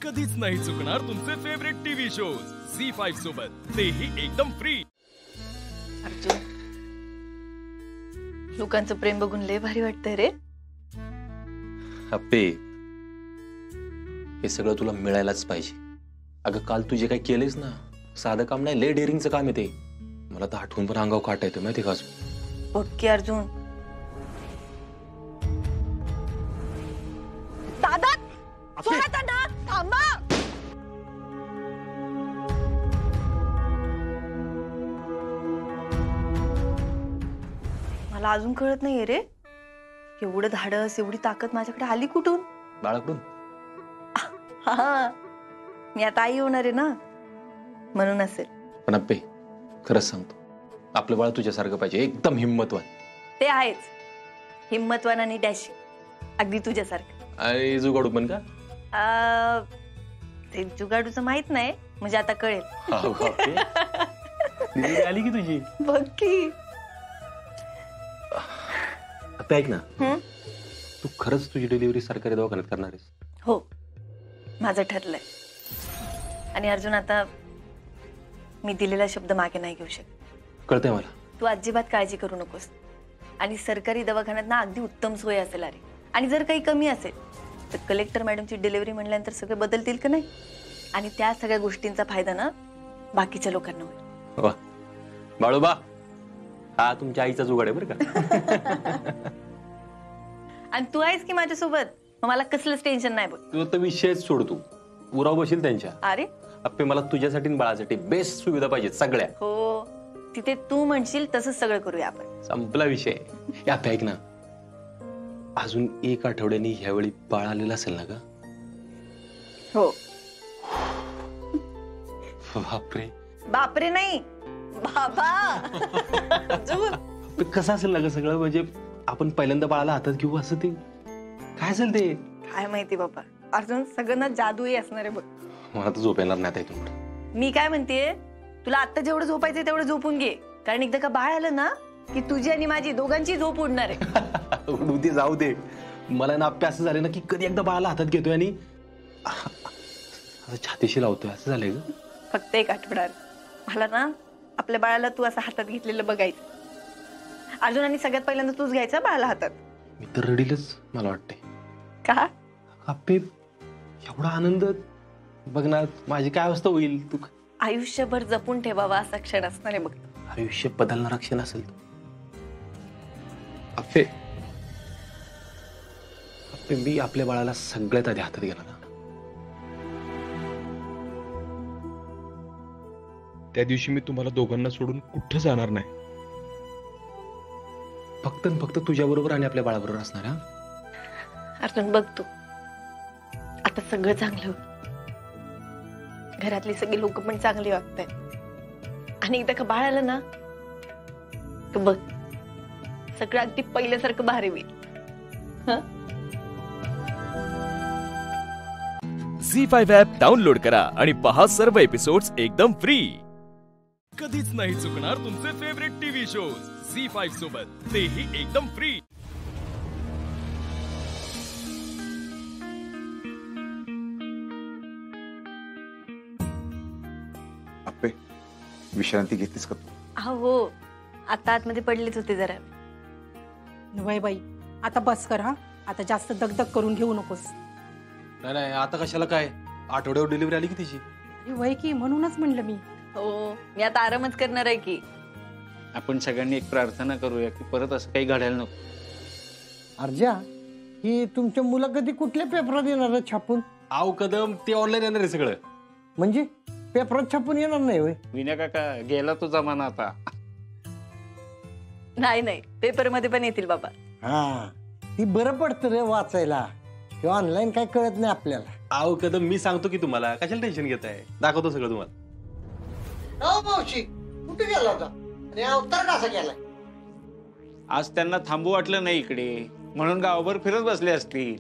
कधीच नाही चुकणार तुमचे फेवरेट टीव्ही शोज झी5 सोबत, तेही एकदम फ्री। अर्जुन, लोकांचं प्रेम बघून लय भारी वाटतंय रे। अप्पे, हे सगळं तुला मिळायलाच पाहिजे। अगं काल तू जे काही केलेस ना, साधं काम नाही, लय डेअरिंगचं काम आहे ते। मला तर आठवून पण अंगावर काटा येतो माहिती का अजून। बघ की अर्जुन, दादा सोडा दादा, थांबा। मला अजून कळत नाहीये रे, एवढं धाडस एवढी ताकद माझ्याकडे आली कुठून? बाळाकडून। हा, मी आता आई होणार आहे ना, म्हणून असेल। पण अप्पे, खरंच सांगतो, आपलं बाळ तुझ्यासारखं पाहिजे, एकदम हिम्मतवान। ते आहेच, हिम्मतवान आणि डॅशिंग, अगदी तुझ्यासारखं। आणि जुगाडू पण का? ते जुगाडूचं माहित नाही, म्हणजे आता कळेल। आली की तुझी? बघ की। आता ऐक ना, तू खरंच तुझी डिलिव्हरी सरकारी दवाखान्यात करणार आहेस? हो, माझं ठरलंय। आणि अर्जुन, आता मी दिलेला शब्द मागे नाही घेऊ शकत। कळतंय मला। तू अजिबात काळजी करू नकोस, आणि सरकारी दवाखान्यात ना अगदी उत्तम सोय असेल अरे। आणि जर काही कमी असेल तर कलेक्टर मॅडमची डिलिव्हरी म्हणल्यानंतर सगळे बदलतील का नाही, आणि त्या सगळ्या गोष्टींचा फायदा ना बाकीच्या लोकांना होईल। वा बाळूबा, हा तुमच्या आईचा जुगाड आहे बरं का। आणि तू आहेस की माझ्यासोबत, मग मला कसलंच टेन्शन नाही बघ। तू तर विषयच सोड, तू उराव बशील त्यांच्या। अरे अप्पे, मला तुझ्यासाठी आणि बाळासाठी बेस्ट सुविधा पाहिजेत सगळ्या। हो, तिथे तू म्हणशील तसंच सगळं करूया आपण। संपला विषय। या ऐक ना, अजून 1 आठवड्यानी ह्यावेळी बाळ आलेलं असेल ना ग? हो। बापरे। बापरे नाही बाबा। कसं असेल ना ग सगळं, म्हणजे आपण पहिल्यांदा बाळाला हातात घेऊ असं ते काय असेल ते? काय माहिती बाबा, अर्जुन सगळं ना जादूही असणार आहे बघ। मला तर झोप येणार नाही इथून। मी काय म्हणतेय, तुला आता जेवढं झोपायचंय तेवढं झोपून घे, कारण एकदा का बाळ आलं ना की तुझी आणि माझी दोघांची झोप उडणार आहे। उडू दे, जाऊ दे। मला ना अप्पे असं झालं ना की कधी एकदा बाळाला हातात घेतोय आणि छातीशी लावतोय, असं झालंय ग। फक्त 1 आठवडा मला ना आपल्या बाळाला तू असं हातात घेतलेलं बघायचं अर्जुन, आणि सगळ्यात पहिल्यांदा तूच घ्यायचा बाळाला हातात। मी तर रडीलच मला वाटतंय। का? अप्पे, एवढा आनंद बघ ना, माझी काय अवस्था होईल? तू आयुष्यभर जपून ठेवावा असा क्षण असणार आहे बघ। आयुष्य बदलणारा क्षण असेल तो। अप्पे, मी आपल्या बाळाला सगळ्यात आधी हातात घेणार। त्या दिवशी मी तुम्हाला दोघांना सोडून कुठं जाणार नाही। फक्त फक्त तुझ्या बरोबर आणि आपल्या बाळाबरोबर असणार। हा अर्जुन, बघ तू आता सगळं चांगलं होईल, घरातली सगळी लोक पण चांगली वागतायत, आणि एकदा का बाळ आलं ना तर बघ सगळं अगदी पहिल्यासारखं भारी होईल। झी5 ॲप डाउनलोड करा आणि पहा सर्व एपिसोड्स एकदम फ्री। कधीच नाही चुकणार तुमचे फेवरेट टीव्ही शोज झी5 सोबत, तेही एकदम फ्री। अप्पे, विश्रांती घेतलीस का तू? हो, आता आतमध्ये पडलेच होते जरा। वय बाई, आता बस कर। हा, आता जास्त दगदग करून घेऊ नकोस। नाही, आता कशाला काय, आठवड्यावर डिलिव्हरी आली की तिची। वय की, म्हणूनच म्हणलं मी। हो, मी आता आरामच करणार आहे की। आपण सगळ्यांनी एक प्रार्थना करूया की परत असं काही घडायला नको। अर्जा, ही तुमच्या मुलं कधी कुठल्या पेपरात येणार छापून? आव कदम, ते ऑनलाईन येणार आहे सगळं। म्हणजे पेपरात छापून येणार नाही होय? विनय काका, गेला तो जमाना आता। नाही, पेपर मध्ये पण येतील बाबा। हा, ती बरं पडतं रे वाचायला, हे ऑनलाईन काय कळत नाही आपल्याला। आव कदम, मी सांगतो की तुम्हाला, कशाला टेन्शन घेताय, दाखवतो सगळं तुम्हाला। मावशी कुठे गेला होता आणि अवतार कसा गेलाय? आज त्यांना थांबू वाटलं नाही इकडे, म्हणून गावभर फिरत बसले असतील।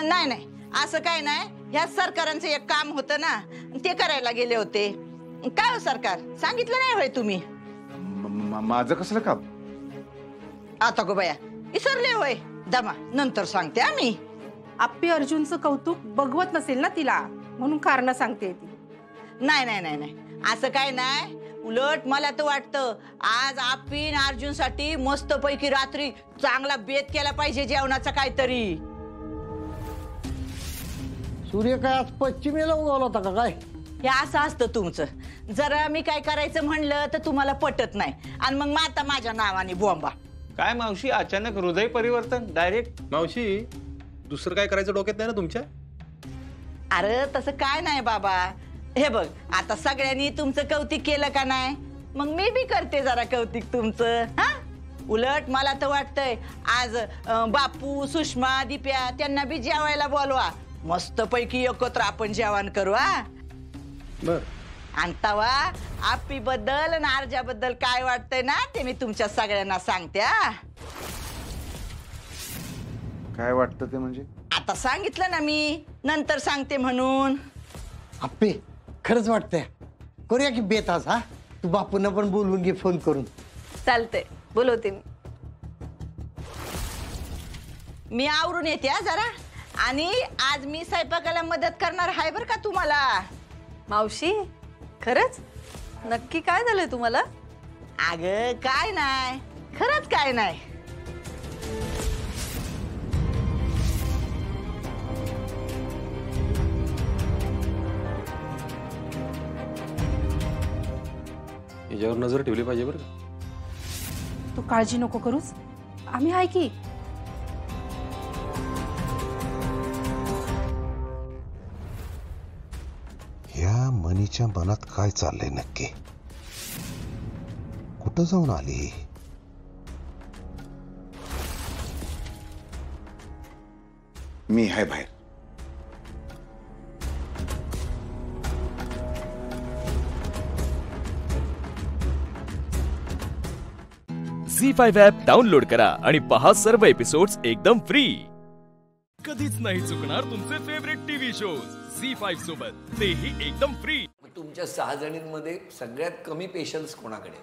नाही, असं काय नाही, ह्या सरकारांचं एक काम होतं ना, ते करायला गेले होते। काय हो सरकार, सांगितलं नाही होय तुम्ही? माझं कसलं काम? आता गो बया, विसरले होय? दमा, नंतर सांगते आम्ही। आप्पे, अर्जुनचं कौतुक बघवत नसेल ना तिला? म्हणून कारण सांगते ती. नाही नाही नाही नाही, असं काय नाही. उलट मला तर वाटतं आज आपण अर्जुनसाठी मस्तपैकी रात्री चांगला बेत केला पाहिजे जेवणाचा काहीतरी. सूर्य काय आज पश्चिमेला उगवला होता का काय? हे असं असतं तुमचं. जरा मी काय करायचं म्हणलं तर तुम्हाला पटत नाही आणि मग माता माझ्या नावाने बोंबा. काय मावशी, अचानक हृदय परिवर्तन डायरेक्ट? मावशी, दुसरं काय करायचं डोक्यात नाही ना तुमच्या? अरे तसं काय नाही बाबा. हे बघ, आता सगळ्यांनी तुमचं कौतिक केलं का नाही, मग मी बी करते जरा कौतिक तुमचं. हा, उलट मला तर वाटतंय आज बापू, सुषमा, दिप्या त्यांना बी जेवायला बोलवा. मस्तपैकी एकत्र आपण जेवण करू. हा बर. आणि तवा आपी बद्दल आणि अर्जाबद्दल काय वाटतंय ना ते मी तुमच्या सगळ्यांना सांगते. काय वाटतं ते म्हणजे? आता सांगितलं ना मी, नंतर सांगते म्हणून. आप्पे खरंच वाटतंय करूया की बेत आज. हा, तू बापूंना पण बोलवून घे फोन करून. चालतंय, बोलवते मी. मी आवरून येते हा जरा. आणि आज मी स्वयंपाकाला मदत करणार आहे बरं का तुम्हाला. मावशी, खरंच? नक्की काय झालंय तुम्हाला? अगं काय नाही, खरंच काय नाही. याच्यावर नजर ठेवली पाहिजे बरं का? तू काळजी नको करूस, आम्ही आहे की. या मनीच्या मनात काय चाललंय नक्की? कुठं जाऊन आली? मी आहे बाहेर. झी5 ॲप डाउनलोड करा आणि पहा सर्व एपिसोड्स एकदम फ्री. कधीच नाही चुकणार तुमचे फेवरेट टीव्ही शोज झी5 सोबत, तेही एकदम फ्री. तुमच्या 6 जणींमध्ये सगळ्यात कमी पेशन्स कोणाकडे?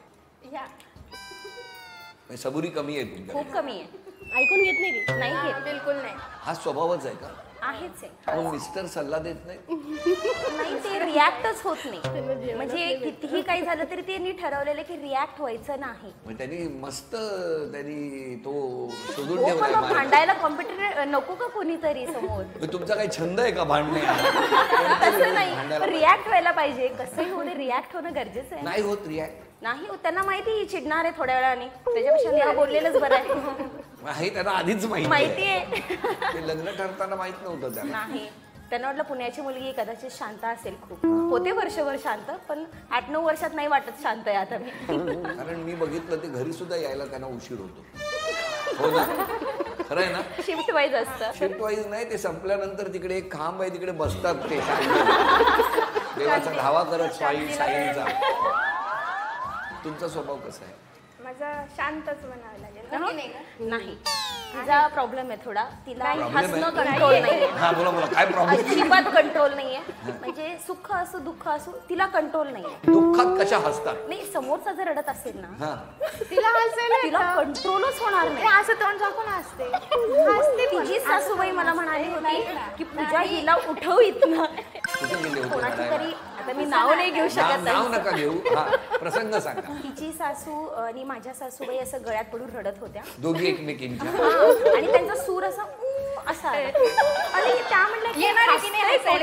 सबुरी कमी आहे तुमच्याकडे? खूप कमी आहे. ऐकून घेत नाही ती. नाही घेत, बिलकुल नाही. हा स्वभावच आहे का? आहेच आहे. मग मिस्टर सल्ला देत नाही? नाही, ते रिॲक्टच होत नाही. म्हणजे कितीही काही झालं तरी त्यांनी ठरवलेलं की रिॲक्ट व्हायचं नाही. मग त्यांनी तो शोधून मग ठेवलाय. भांडायला कॉम्प्युटर नको का कोणीतरी समोर? तुमचा काही छंद आहे का भांडणे? तसं नाही, रिॲक्ट व्हायला पाहिजे. कसंही होणे, रिॲक्ट होणं गरजेचं आहे. नाही होत रिॲक्ट? नाही होत. त्यांना माहिती चिडणार आहे थोड्या वेळाने, त्याच्यापेक्षा मी बोललेलंच बरं आहे. त्यांना आधीच माहिती आहे. ते लग्न ठरताना माहित नव्हतं त्यांना? नाही, त्यांना वाटलं पुण्याची मुलगी कदाचित शांत असेल खूप. होते वर्षभर शांत, पण 8-9 वर्षात नाही वाटत शांत आहे आता मी. कारण मी बघितलं ते घरी सुद्धा यायला त्यांना उशीर होतो. हो ना? खरं आहे ना? शिफ्ट वाईज असतं. शिफ्ट वाईज नाही, ते संपल्यानंतर तिकडे एक खांब आहे, तिकडे बसतात ते देवाचा धावा करत साईंचा. तुमचा स्वभाव कसा आहे? माझा शांतच म्हणावं लागेल. नाही, तिचा प्रॉब्लेम आहे थोडा. तिला हसणं कंट्रोल नाहीये. हा, बोला बोला, काय प्रॉब्लेम? अजिबात कंट्रोल नाहीये. म्हणजे सुख असो दुःख असो तिला कंट्रोल नाहीये. दुःखात कशा हसतात? नाही, समोरचा जर रडत असेल ना, तिला हसायला तिला कंट्रोलच होणार नाही. असं तोंड झाकून हसते. तिची सासूबाई मला म्हणाली होती की पूजा हिला उठव इथनं. कुठे गेले होते? कोणाची तरी, आता मी नाव नाही घेऊ शकत. नाव नका घेऊ. हा, प्रसंग सांगा. तिची सासू आणि माझ्या सासूबाई असं गळ्यात पडून रडत होत्या दोघी एकमेकींच्या. आणि त्यांचा सूर असा आणि त्या म्हणल्या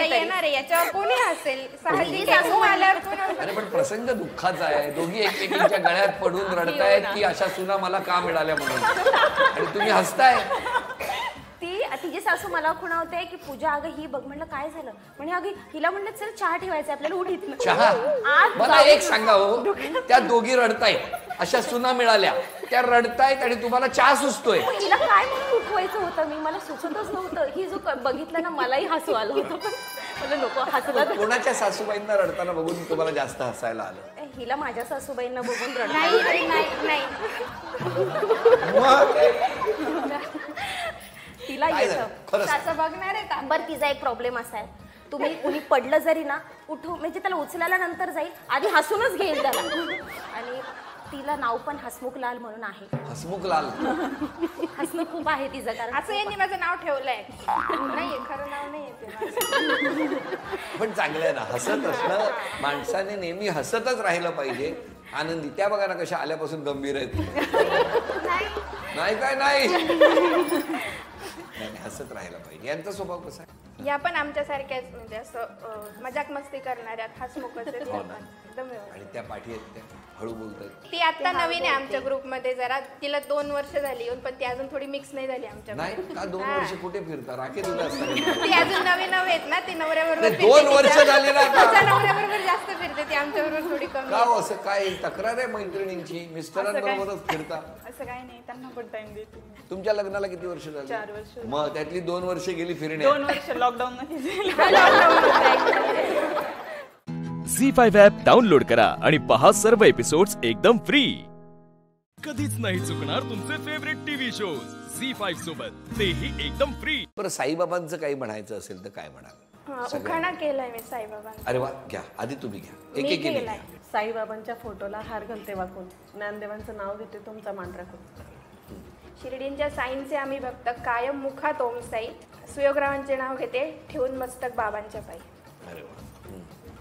येणार आहे, याच्यावर कोणी हसेल? सासू आल्यावर. अरे पण प्रसंग दुःखाचा आहे. दोघी एकमेकींच्या गळ्यात पडून रडतायत की अशा सुना मला का मिळाल्या म्हणून, आणि तुम्ही हसताय. तिची सासू मला खुणावते की पूजा अगं ही बघ. म्हणलं काय झालं? म्हणजे अगं हिला म्हणलं चल चहा ठेवायचा आपल्याला, उठ इथनं. चहा? मला एक सांगा हो, त्या दोघी रडतायत, अशा सुना मिळाल्या, त्या रडतायत आणि तुम्हाला चहा सुचतोय. हिला काय म्हणून उठवायचं होतं? मी मला सुचतच नव्हतं. ही जो बघितलं ना मलाही हसू आलं होतं, पण मला नको हसला. कोणाच्या सासूबाईंना रडताना बघून तुम्हाला जास्त हसायला आलं? हिला माझ्या सासूबाईंना बघून रडता. तिला येतं बघणार आहे का? बरं, तिचा एक प्रॉब्लेम असा आहे, तुम्ही कुणी पडलं जरी ना, उठू म्हणजे त्याला उचलायला नंतर जाईल, आधी हसूनच घेईल त्याला. आणि तिला नाव पण हसमुखलाल म्हणून आहे. हसमुखलाल हसणं खूप आहे तिचं, कारण असं यांनी माझं नाव ठेवलंय. नाहीये, खरं नाव नाही येते. पण चांगलं आहे ना, हसत असणं. माणसाने नेहमी हसतच राहिलं पाहिजे. आनंदी त्या बघा ना कशा आल्यापासून गंभीर आहेत. नाही काय नाही, हसत राहायला पाहिजे. यांचा स्वभाव कसा आहे? या पण आमच्यासारख्याच, म्हणजे असं मजाक मस्ती करणाऱ्या, हसमुखच आहेत या पण. एकदम व्यवस्थित. आणि त्या पाठी आहेत त्या हळू बोलतात. ती आता नवीन आहे आमच्या ग्रुपमध्ये जरा. तिला 2 वर्ष झाली येऊन, पण ती अजून थोडी मिक्स नाही झाली आमच्या. नाही का 2 वर्ष कुठे फिरता? राखे तुला असतात. ती अजून नवीन आहेत ना, ती नवऱ्याबरोबर 2 वर्ष झाले ना का? नवऱ्याबरोबर जास्त फिरते ती, आमच्याबरोबर थोडी कमी. का असं काय तक्रार आहे मैत्रिणींची? मिस्टरांबरोबरच फिरता? असं काही नाही, त्यांना पण टाइम देते. तुमच्या लग्नाला किती वर्ष झाली? 4 वर्ष. मग त्यातली 2 वर्ष गेली फिरण्यात. 2 वर्ष लॉकडाऊन मध्ये. झी5 ॲप डाउनलोड करा आणि पहा सर्व एपिसोड्स एकदम फ्री. कधीच नाही चुकणार तुमचे फेवरेट टीव्ही शोज झी5 सोबत, तेही एकदम फ्री. बरं, साईबाबांचं काही म्हणायचं असेल तर काय म्हणाल? उखाणा केलाय मी साईबाबांचा. अरे वा, घ्या आधी तुम्ही घ्या. एक एक केलाय. साईबाबांच्या फोटोला हार घालते वाकून, ज्ञानदेवांचं नाव घेते तुमचा मान राखून. शिर्डींच्या साईंचे आम्ही भक्त, कायम मुखात ओम साई. सुयोगरावांचे नाव घेते, ठेवून मस्तक बाबांच्या पायी. अरे वा.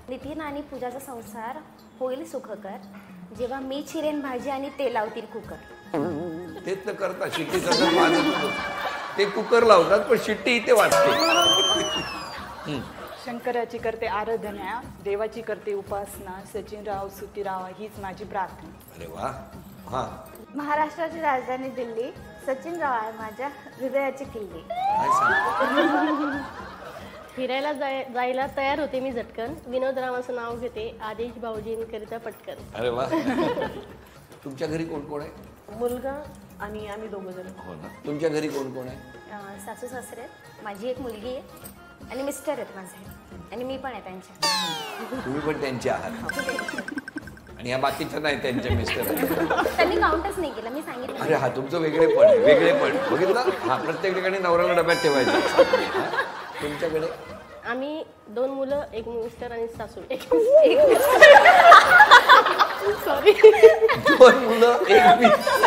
नितीन आणि पूजाचा संसार होईल सुखकर, जेव्हा मी चिरेन भाजी आणि ते लावतील कुकर. तेच तर करता. शिट्टी सगळं वाजत, ते कुकर लावतात पण शिट्टी इथे वाजते. शंकराची करते आराधना, देवाची करते उपासना. सचिनराव सुतीराव हीच माझी प्रार्थना. अरे वा. हा. महाराष्ट्राची राजधानी दिल्ली, सचिनराव आहे माझ्या हृदयाची किल्ली. फिरायला जायला तयार होते मी झटकन, विनोदरावांचं नाव घेते, आदेश भाऊजींकरिता पटकन. अरे वा. तुमच्या घरी कोण कोण आहे? मुलगा आणि आम्ही 2 जण. हो ना. तुमच्या घरी कोण कोण आहे? सासू सासरे, माझी एक मुलगी आहे आणि मिस्टर आहेत माझे, आणि मी पण आहे त्यांच्या. तुम्ही पण त्यांचे आहात? आणि या बाकीच्या नाही त्यांच्या मिस्टर? त्यांनी काउंटच नाही केलं, मी सांगितलं. अरे हा, तुमचं वेगळेपण बघितलं. हा, प्रत्येक ठिकाणी नवऱ्याला डब्यात ठेवायचं. तुमच्याकडे? आम्ही 2 मुलं, 1 मिस्टर आणि सासू. सॉरी, 2 मुलं 1 मिस्टर.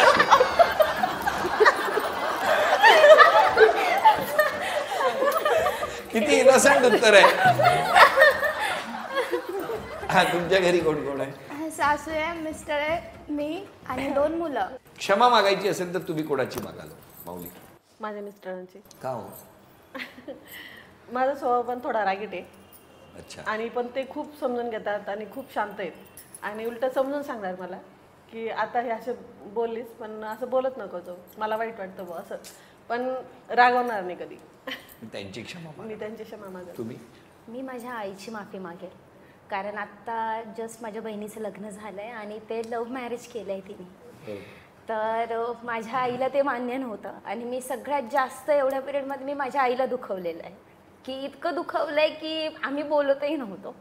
किती इनोसेंट उत्तर आहे. हा, तुमच्या घरी कोण कोण आहे? सासू आहे, मिस्टर आहे, मी आणि 2 मुलं. क्षमा मागायची असेल तर तुम्ही कोणाची मागाल माऊली? माझ्या मिस्टरांची. का हो? माझा स्वभाव पण थोडा रागीट आहे. अच्छा. आणि पण ते खूप समजून घेतात आणि खूप शांत आहेत, आणि उलट समजून सांगणार मला की आता हे असे बोललीस, पण असं बोलत नको जाऊ, मला वाईट वाटतं बुवा असं, पण रागवणार नाही कधी. त्यांची क्षमा मी त्यांची क्षमा मागेल. तुम्ही? मी माझ्या आईची माफी मागेल, कारण आता जस्ट माझ्या बहिणीचं लग्न झालंय आणि ते लव्ह मॅरेज केलंय तिने. तर माझ्या आईला ते मान्य नव्हतं, आणि मी सगळ्यात जास्त एवढ्या पिरियडमध्ये मी माझ्या आईला दुखवलेलं आहे, की इतकं दुखवलंय की आम्ही बोलतही नव्हतो.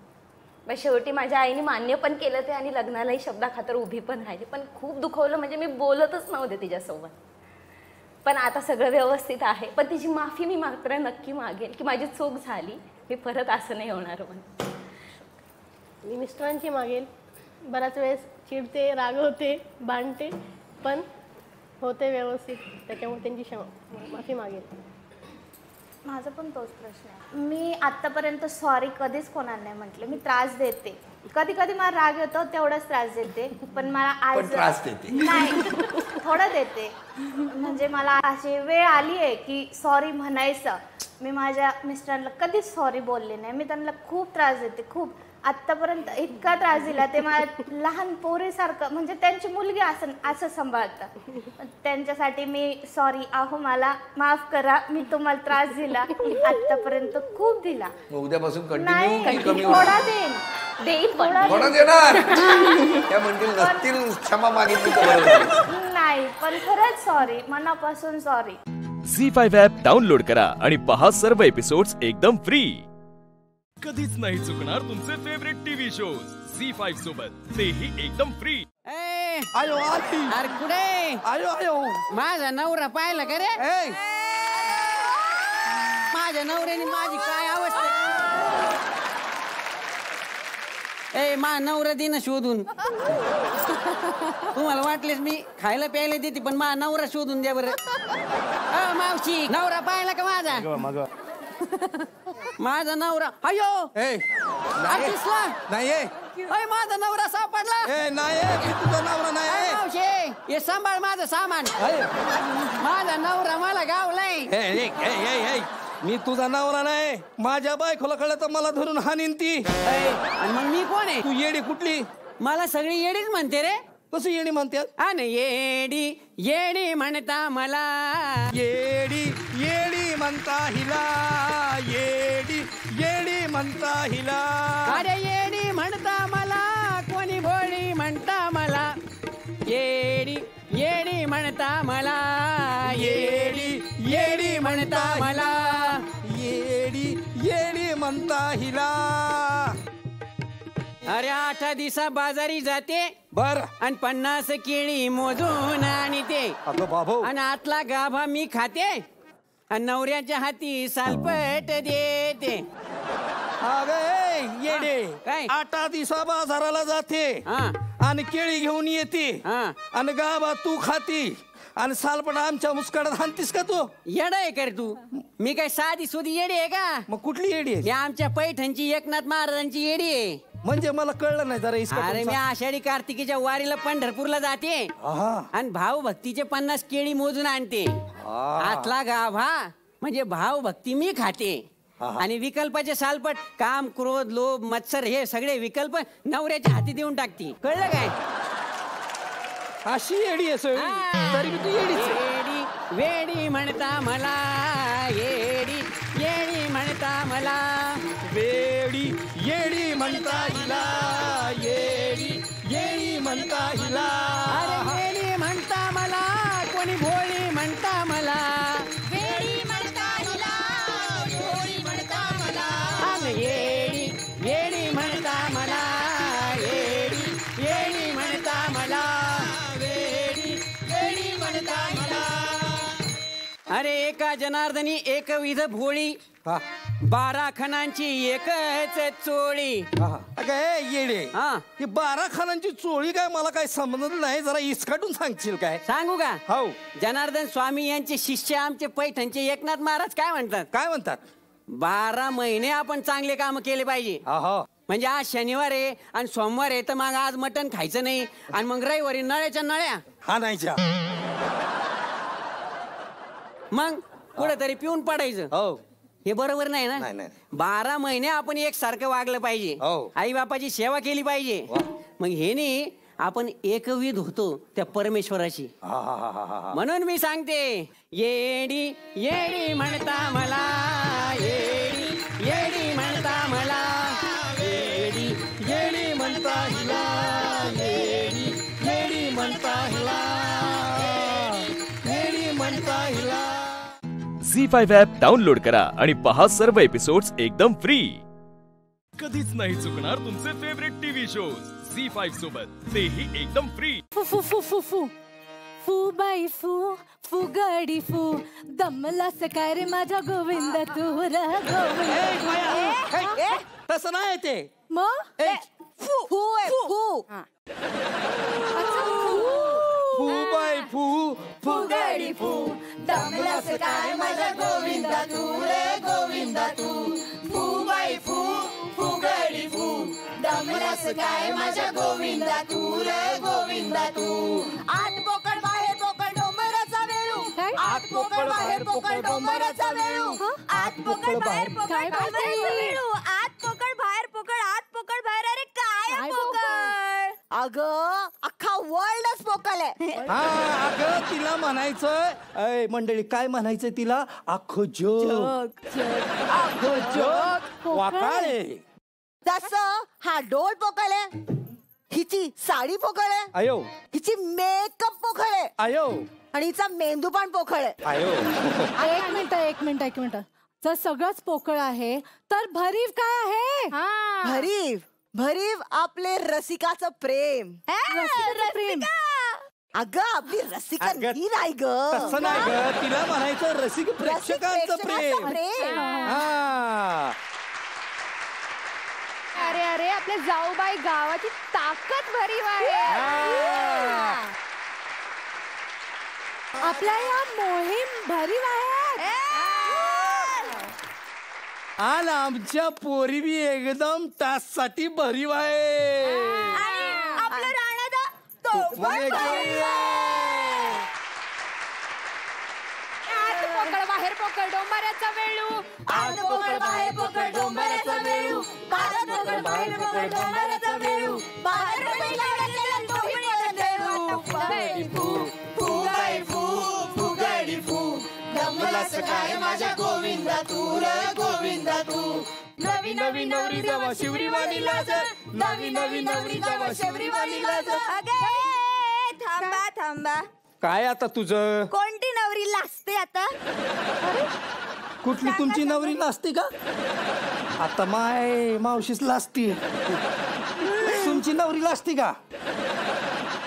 मग शेवटी माझ्या आईने मान्य पण केलं ते, आणि लग्नालाही शब्दाखातर उभी पण राहिली. पण खूप दुखवलं, म्हणजे मी बोलतच नव्हते तिच्यासोबत. पण आता सगळं व्यवस्थित आहे, पण तिची माफी मी मात्र नक्की मागेल की माझी चूक झाली, मी परत असं नाही होणार म्हणून. मी मिस्टरांची मागेल. बऱ्याच वेळेस चिडते, रागवते, भांडते, पण होते व्यवस्थित, त्याच्यामुळे त्यांची माफी मागेल. माझा पण तोच प्रश्न आहे. मी आतापर्यंत सॉरी कधीच कोणाला नाही म्हटलं. मी त्रास देते, कधी कधी मला राग येतो, तेवढाच त्रास देते, पण मला आज त्रास देते नाही, थोडं देते. म्हणजे मला अशी वेळ आली आहे की सॉरी म्हणायचं. मी माझ्या मिस्टरांना कधीच सॉरी बोलले नाही. मी त्यांना खूप त्रास देते, खूप. आत्तापर्यंत इतका त्रास दिला, ते मला लहान पोरीसारखं, म्हणजे त्यांची मुलगी असं सांभाळतात. त्यांच्यासाठी मी सॉरी, अहो मला माफ करा, मी तुम्हाला त्रास दिला, आतापर्यंत खूप दिला. उद्यापासून नाही, थोडा देईन, थोडा देणार. त्या म्हणतील नसतील क्षमा मागितली तर नाही, पण खरंच सॉरी, मनापासून सॉरी. झी5 ॲप डाउनलोड करा आणि पहा सर्व एपिसोड्स एकदम फ्री. कधीच नाही चुकणार तुमचे फेवरेट टीव्ही शोज झी5 सोबत, तेही एकदम फ्री. आयो अरे कुठे आयो माझा नवरा पाहिला का रे? माझ्या नवऱ्याने माझी काय अवस्था. ए मा नवरा दे ना शोधून. तुम्हाला वाटलेस मी खायला प्यायला देते पण मा नवरा शोधून द्या बरं. मावशी नवरा पाहिला का माझा? माझा नवरा अयो दिसला नाही माझा नवरा सापडला. नाही तुझा नवरा नाही. मावशी हे सांभाळ माझं सामान. माझा नवरा मला गावलाय. मी तुझा नवरा नाही. माझ्या बायकोला कळलं तर मला धरून हानीन ती. आणि मग मी कोण आहे? तू येडी कुठली? मला सगळी येडीच म्हणते रे. कसं येडी म्हणतात? आणि येडी येडी म्हणता मला. येडी येडी म्हणता हिला. येडी येडी म्हणता हिला. अरे येडी म्हणता मला कोणी भोळी म्हणता मला. येडी येडी म्हणता मला. येडी येडी म्हणता मला. येडी येडी म्हणता हिला. अरे 8 दिवसा बाजारी जाते बर आणि 50 केळी मोजून आणि ते बाबू आणि आतला गाभा मी खाते आणि नवऱ्याच्या हाती सालपट देते. येडे काय 8 दिवसा बाजाराला जाते आणि केळी घेऊन येते आणि गाबा तू खाती आणि सालपट आमच्या मुस्काडात हाणतीस का तू? येडा आहे कर तू? मी काय साधी सुधी येडी आहे का? मग कुठली येडी आहे? आमच्या पैठणची एकनाथ महाराजांची येडी आहे. म्हणजे मला कळलं नाही जरा. अरे मी आषाढी कार्तिकीच्या वारीला पंढरपूरला जाते आणि भाव भक्तीचे 50 केळी मोजून आणते. आतला गाभा म्हणजे भाव भक्ती मी खाते आणि विकल्पाचे सालपट काम क्रोध लोभ मत्सर हे सगळे विकल्प नवऱ्याच्या हाती देऊन टाकती. कळलं काय? अशी येडी आहे तरी तू येडी वेडी म्हणता मला. येडी येडी म्हणता मला. वेडी येडी म्हणता हिला. येडी येडी म्हणता हिला. अरे येडी म्हणता मला कोणी भोळी म्हणता मला. वेडी म्हणता हिला. भोळी म्हणता मला. येडी येडी म्हणता मला. येडी येडी म्हणता मला. अरे एका जनार्दनी एकविध भोळी 12 खणांची एकच चोळी. येडे ही 12 खणांची चोळी काय मला काय समजलं नाही. जरा इसकाटून सांगशील काय? सांगू का? हो. जनार्दन स्वामी यांचे शिष्य आमचे पैठणचे एकनाथ महाराज काय म्हणतात? काय म्हणतात? 12 महिने आपण चांगले काम केले पाहिजे. म्हणजे आज शनिवार आहे आणि सोमवार आहे तर मग आज मटण खायचं नाही आणि मग रविवारी नळ्याच्या नळ्या हाणायच्या. मग कुठेतरी पिऊन पडायचं. हे बरोबर नाही ना. 12 महिने आपण एकसारखं वागलं पाहिजे. आई बापाची सेवा केली पाहिजे. मग हे नाही आपण एकविध होतो त्या परमेश्वराची. म्हणून मी सांगते येडी येडी म्हणता मला. येडी येडी म्हणता मला. येडी येडी म्हणता हिला. येडी येडी म्हणता हिला. येडी म्हणता हिला. झी5 ॲप डाउनलोड करा आणि पहा सर्व एपिसोड्स एकदम फ्री. कधीच नाही चुकणार तुमचे फेवरेट टीव्ही शोज झी5 सोबत, तेही एकदम फ्री. फू फू फू फू फू फू बाई फू फू गडी फू दमलास काय रे माझा गोविंद तू र गोविंद. तसं नाही ते. मग फू फू फू बाई फू फू गडी फू दमलास काय माझा गोविंद तू रे गोविंद तू. फू बाई फू फू गडी फू दमलास काय माझा गोविंद तू रे गोविंद तू. आत पोकळ बाहेर पोकळ डोंबराचा वेळू. आत पोकळ बाहेर पोकळ डोंबराचा वेळू. आत पोकळ बाहेर पोकळ डोंबराचा वेळू. आत पोकळ बाहेर पोकळ आत पोकळ बाहेर. अरे काय पोकळ? अगं अख्खा वर्ल्डच पोकळ आहे. अगं तिला म्हणायचं मंडळी काय म्हणायचं तिला? अख्खं जग. अख्खं जग वाकाळे. तसं हा डोल पोकळ आहे. हिची साडी पोकळ आहे. आयो. हिची मेकअप पोकळ आहे. आयो. आणि हिचा मेंदू पण पोकळ आहे. आयो. एक मिनिट जर सगळंच पोकळ आहे तर भरीव काय आहे? भरीव भरीव आपले रसिकाचं प्रेम. प्रेम अगं आपली रसिका ही नाही ग. तसं नाही ग. तिला म्हणायचं रसिक प्रेक्षकांचं प्रेम. अरे अरे आपल्या जाऊबाई गावाची ताकद भरीव आहे. आपल्या या मोहीम भरीव आहे. आणि आमच्या पोरी बी एकदम ताससाठी भरीव आहे. आपलं राणादा तो पण भरीव आहे. बाहेर पकड डोंबऱ्याचा वेळू. आत पकड बाहेर पकड डोंबऱ्याचा वेळू. बाहेर पकड बाहेर पकड डोंबऱ्याचा वेळू. बाहेर पकड तोही पडत वेळू. फुगडी फू फुगाई फू फुगडी फू. दमलास काय माझ्या गोविंदा तू रे गोविंदा तू. नवी नवी नवरी जावा शिवरी वाली लाज. नवी नवी नवरी जावा शिवरी वाली लाज. अगे थांबा थांबा. काय आता तुझं? कोणती नवरी लाजते आता? कुठली तुमची नवरी लाजते का? आता माय मावशीच लाजती. तुमची नवरी लाजते का?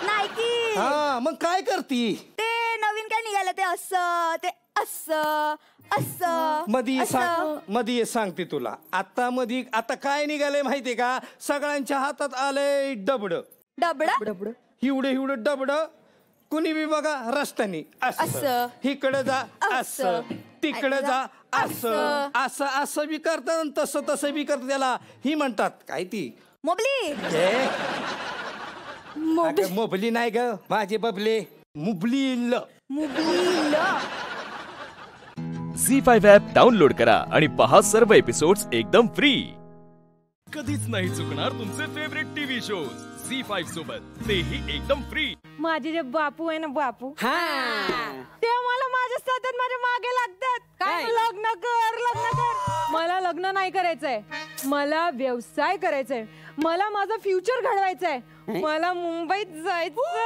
नाही की. हा मग काय करती? ते नवीन काय निघालं ते असं ते असं असं मध्ये सांगते तुला. आता काय निघालंय माहितीये का? सगळ्यांच्या हातात आलंय डबड. डबड हिवडं डबड. कुणी बी बघा रस्त्याने असं. इकडे जा असं. तिकडे जा असं. असं असं बी करतात आणि तसं तसं बी करतात. त्याला ही म्हणतात काय ती मोबली. मोबली नाही ग माझे बबले. मुबलील. झी5 ॲप डाउनलोड करा आणि पहा सर्व एपिसोड्स एकदम फ्री. कधीच नाही चुकणार तुमचे फेवरेट टीव्ही शोज झी5 सोबत, तेही एकदम फ्री. माझे जे बापू आहे ना बापू, ते मला माझ्या सतत माझ्या मागे लागतात. काय लग्न कर लग्न कर. मला लग्न नाही करायचंय. मला व्यवसाय करायचंय. मला माझं फ्युचर घडवायचंय. मला मुंबईत जायचं.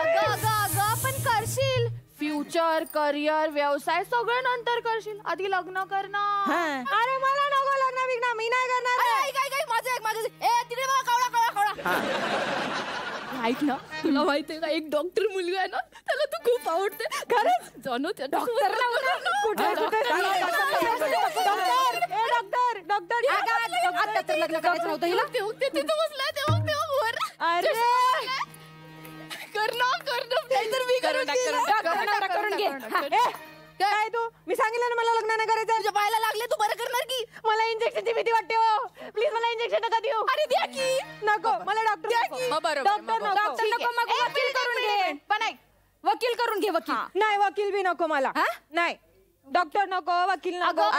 अगं पण करशील. फ्युचर करिअर व्यवसाय सगळं नंतर करशील. आधी लग्न कर ना. अरे मला नको लग्न बिग्न. मी नाही करणार. माझं तिकडे ऐक ना, तुला माहितीये का एक डॉक्टर मुलगा आहे ना, त्याला तू खूप आवडते. खरंच जाणू त्या डॉक्टरला. डॉक्टर लग्न करायचं नव्हतं हिला. तिथं बसलाय तेव्हा अरे कर मी करून घे. काय तू? मी सांगितलं ना मला लग्न नाही करायचं. तुझ्या पायाला लागले तू बरं करणार की? मला इंजेक्शनची भीती वाटते. हो प्लीज मला इंजेक्शन नका देऊ. अरे द्या की. नको मला डॉक्टर डॉक्टर नको. मग वकील करून घे. पण वकील करून घे. वकील नाही. वकील बी नको मला. नाही डॉक्टर नको वकील नको.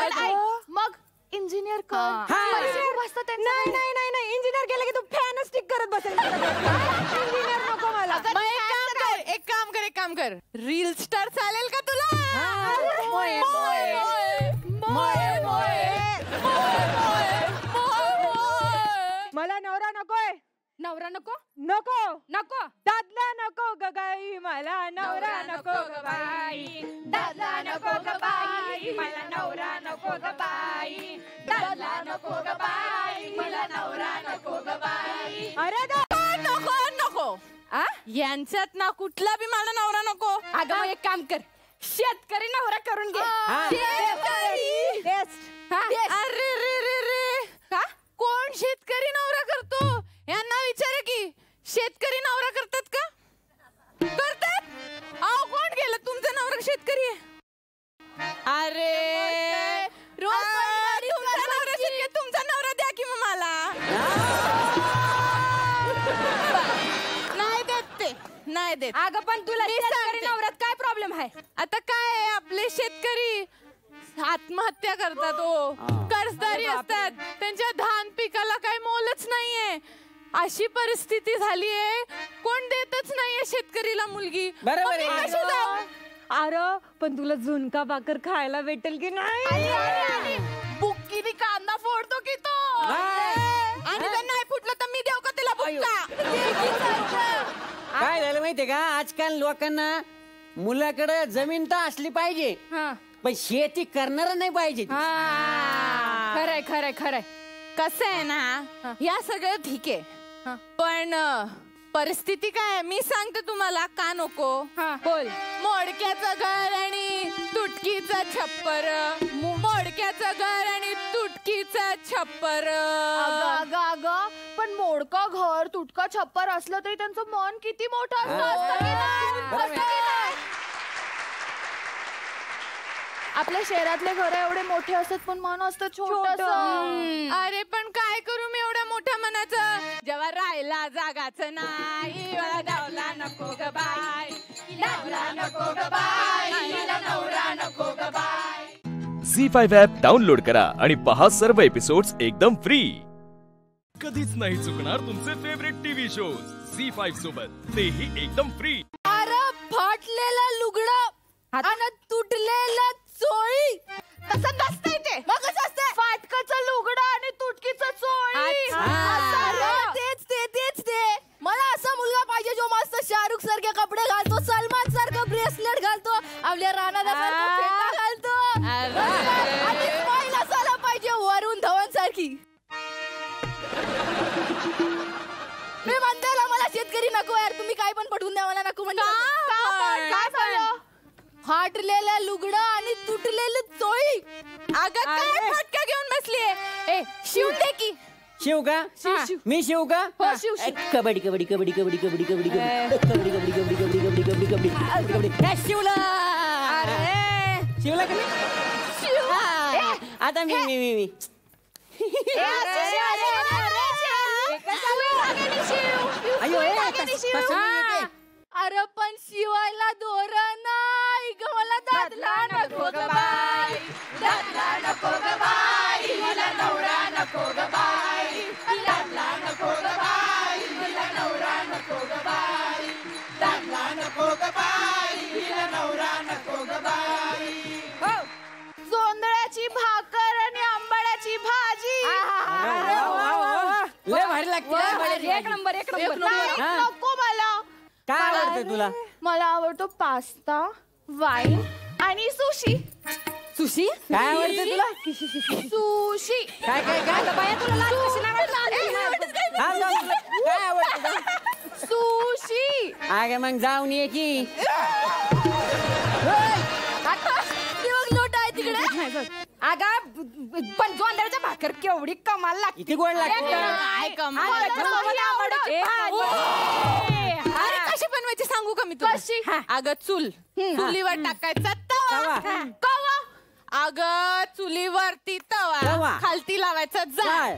मग इंजिनियर कर. नाही नाही नाही नाही. इंजिनियर केलं की तू फॅन स्टिक करत बसेल. इंजिनियर नको मला. एक काम कर रील स्टार चालेल का तुला? मला नवरा नकोय. नवरा नको नको नको. दादला नको ग बाई. मला नवरा नको ग बाई. दादला नको ग बाई. मला नवरा नको ग बाई. दादला नको ग बाई. मला नवरा नको ग बाई. अरे नको नको. यांच्यात ना कुठला बी मला नवरा नको. अगं मग एक काम कर, शेतकरी नवरा करून घे. अरे रे रे रे. का कोण शेतकरी नवरा करतो? यांना विचारा की शेतकरी नवरा करतात का? करतात. अहो कोण गेलं? तुमचा नवरा शेतकरी आहे. अरे रोज तुमचा नवरा द्या की मग मला. नाही देत. अगं पण तुला शेतकरी नवऱ्यात काय प्रॉब्लेम आहे? आता काय आहे, आपले शेतकरी आत्महत्या करतात. कर्जदारी असतात. त्यांच्या धान पिकाला काही मोलच नाहीये. अशी परिस्थिती झालीये. कोण देतच नाहीये शेतकरीला मुलगी. अरे पण तुला झुणका भाकर खायला भेटेल की नाही? बुक्कीने कांदा फोडतो की तो. आणि जर नाही फुटलं तर मी देऊ का तिला बुक्का? काय झालं माहितीये का? आजकाल लोकांना मुलाकडे जमीन तर असली पाहिजे, पण शेती करणार नाही पाहिजे. खरंय खरंय खरंय. कसं आहे ना, या सगळं ठीक आहे, पण परिस्थिती काय मी सांगते तुम्हाला. का नको? बोल. मोडक्याचं घर आणि तुटकीचं छप्पर. मोडक्याचं घर आणि तुटकीचं छप्पर. मोडकं घर तुटका छप्पर असलं तरी त्यांचं मन किती मोठं असतं की नाही? आपल्या शहरातले घर एवढे मोठे असतात पण मन असतं छोटं. अरे पण काय करू मी एवढ्या मोठ्या मनाचं, जेव्हा राहिला जागाच नाही, धावला नको ग बाय, धावला नको ग बाय, नवरा नको ग बाय. झी5 ॲप डाउनलोड करा आणि पहा सर्व एपिसोड्स एकदम फ्री. कधीच नाही चुकणार तुमचे फेवरेट टीव्ही शोज झी5 सोबत, तेही एकदम फ्री. अरे फाटलेलं लुगडं आणि तुटलेलं चोळी तसं नसतंय ते. मग कसं असतंय? फाटकाचं लुगडं आणि तुटकीचं चोळी. तेच ते. मला असा मुलगा पाहिजे जो मस्त शाहरुख सारखे कपडे घालतो, सलमान सारखं ब्रेसलेट घालतो, आपल्या राणादा सारखं फेटा घालतो, आणि स्माईल असायला पाहिजे वरुण धवन सारखी. मी म्हणते मला शेतकरी नको यार, तुम्ही काय पण पटवून द्या, मला नको म्हणजे. काय झालं? फाटलेलं लुगडं आणि तुटलेलं चोळी. अगं काय फटका घेऊन बसलीये? ए शिवून दे की. शिव का? मी शिव का? शिव. कबड्डी कबड्डी कबड्डी कबड्डी कबड्डी कबड्डी कबड्डी कबड्डी कबड्डी कबड्डी कबड्डी कबड्डी कबड्डी कबड्डी कबड्डी शिवला. शिवला का? शिव. आता मी अरे पण शिवायला दोर नाही ग, मला दादला नको ग बाई, दादला नको ग बाई, मला नवरा नको ग बाई, दादला नको ग बाई, मला नवरा नको ग बाई, दादला नको ग बाई, मला नवरा नको ग बाई. जोंधळ्याची भाकर आणि आंबाड्याची भाजी. लय भारी लागते. एक नंबर. नको मला. काय आवडतं तुला? मला आवडतो पास्ता, वाईन आणि सुशी. सुशी? काय आवडतं तुला? सुशी. काय बाया तुला लाज कशी नाही वाटत? काय आवडतं? सुशी. अगं मग जाऊन ये की. लोट आहे तिकडे. अगं पण जोंधळ्याच्या भाकर केवढी कमाल लागते. किती गोड लागते. काय कमाल. अरे कशी बनवायची सांगू का मी तुला? कशी? अगं चुलीवर टाकायचा तवा. अगं चुलीवरती तवा, खालती लावायचा जाळ,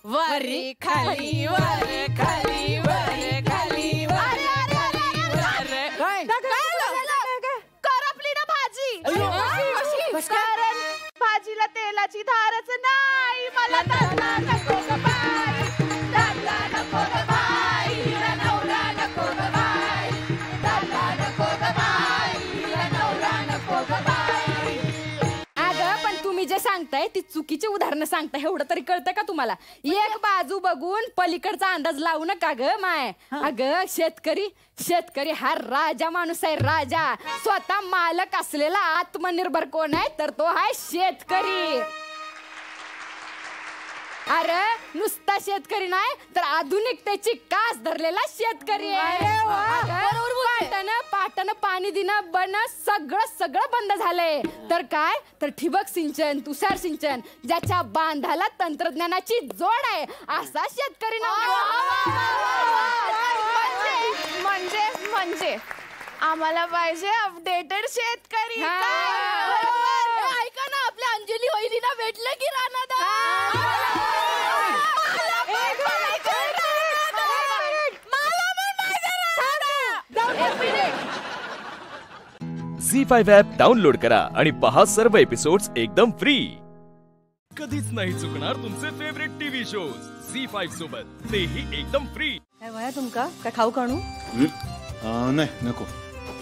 वरी खाली वर खाली वर खाली वर. करपली ना भाजी. कारण भाजीला तेलाची धारच नाही. मला दादला नको ग बाई, दादला नको ग बाई, नवरा नको ग बाई, दादला नको ग बाई, नवरा नको ग बाई. अगं पण तुम्ही जे सांगताय ती चुकीची उदाहरणं सांगताय, एवढं तरी कळतं का तुम्हाला? एक बाजू बघून पलीकडचा अंदाज लावू नका ग माय. अगं शेतकरी हा राजा माणूस आहे, राजा. स्वतः मालक असलेला आत्मनिर्भर कोण आहे तर तो आहे शेतकरी. अरे नुसता शेतकरी नाही तर आधुनिकतेची कास धरलेला शेतकरी आहे. पाटानं पाणी देणं बन सगळं बंद झालंय. तर काय तर ठिबक सिंचन, तुषार सिंचन, ज्याच्या बांधाला तंत्रज्ञानाची जोड आहे असा शेतकरी. म्हणजे आम्हाला पाहिजे अपडेटेड शेतकरी. ऐका ना, आपल्या अंजली वहिनीला भेटलं की राणादा. झी5 ॲप डाउनलोड करा आणि पहा सर्व एपिसोड्स एकदम फ्री. कधीच नाही चुकणार तुमचे फेवरेट टीव्ही शोज झी5 सोबत, तेही एकदम फ्री. काय वया तुमका काय खाऊ काणू? नाही नको.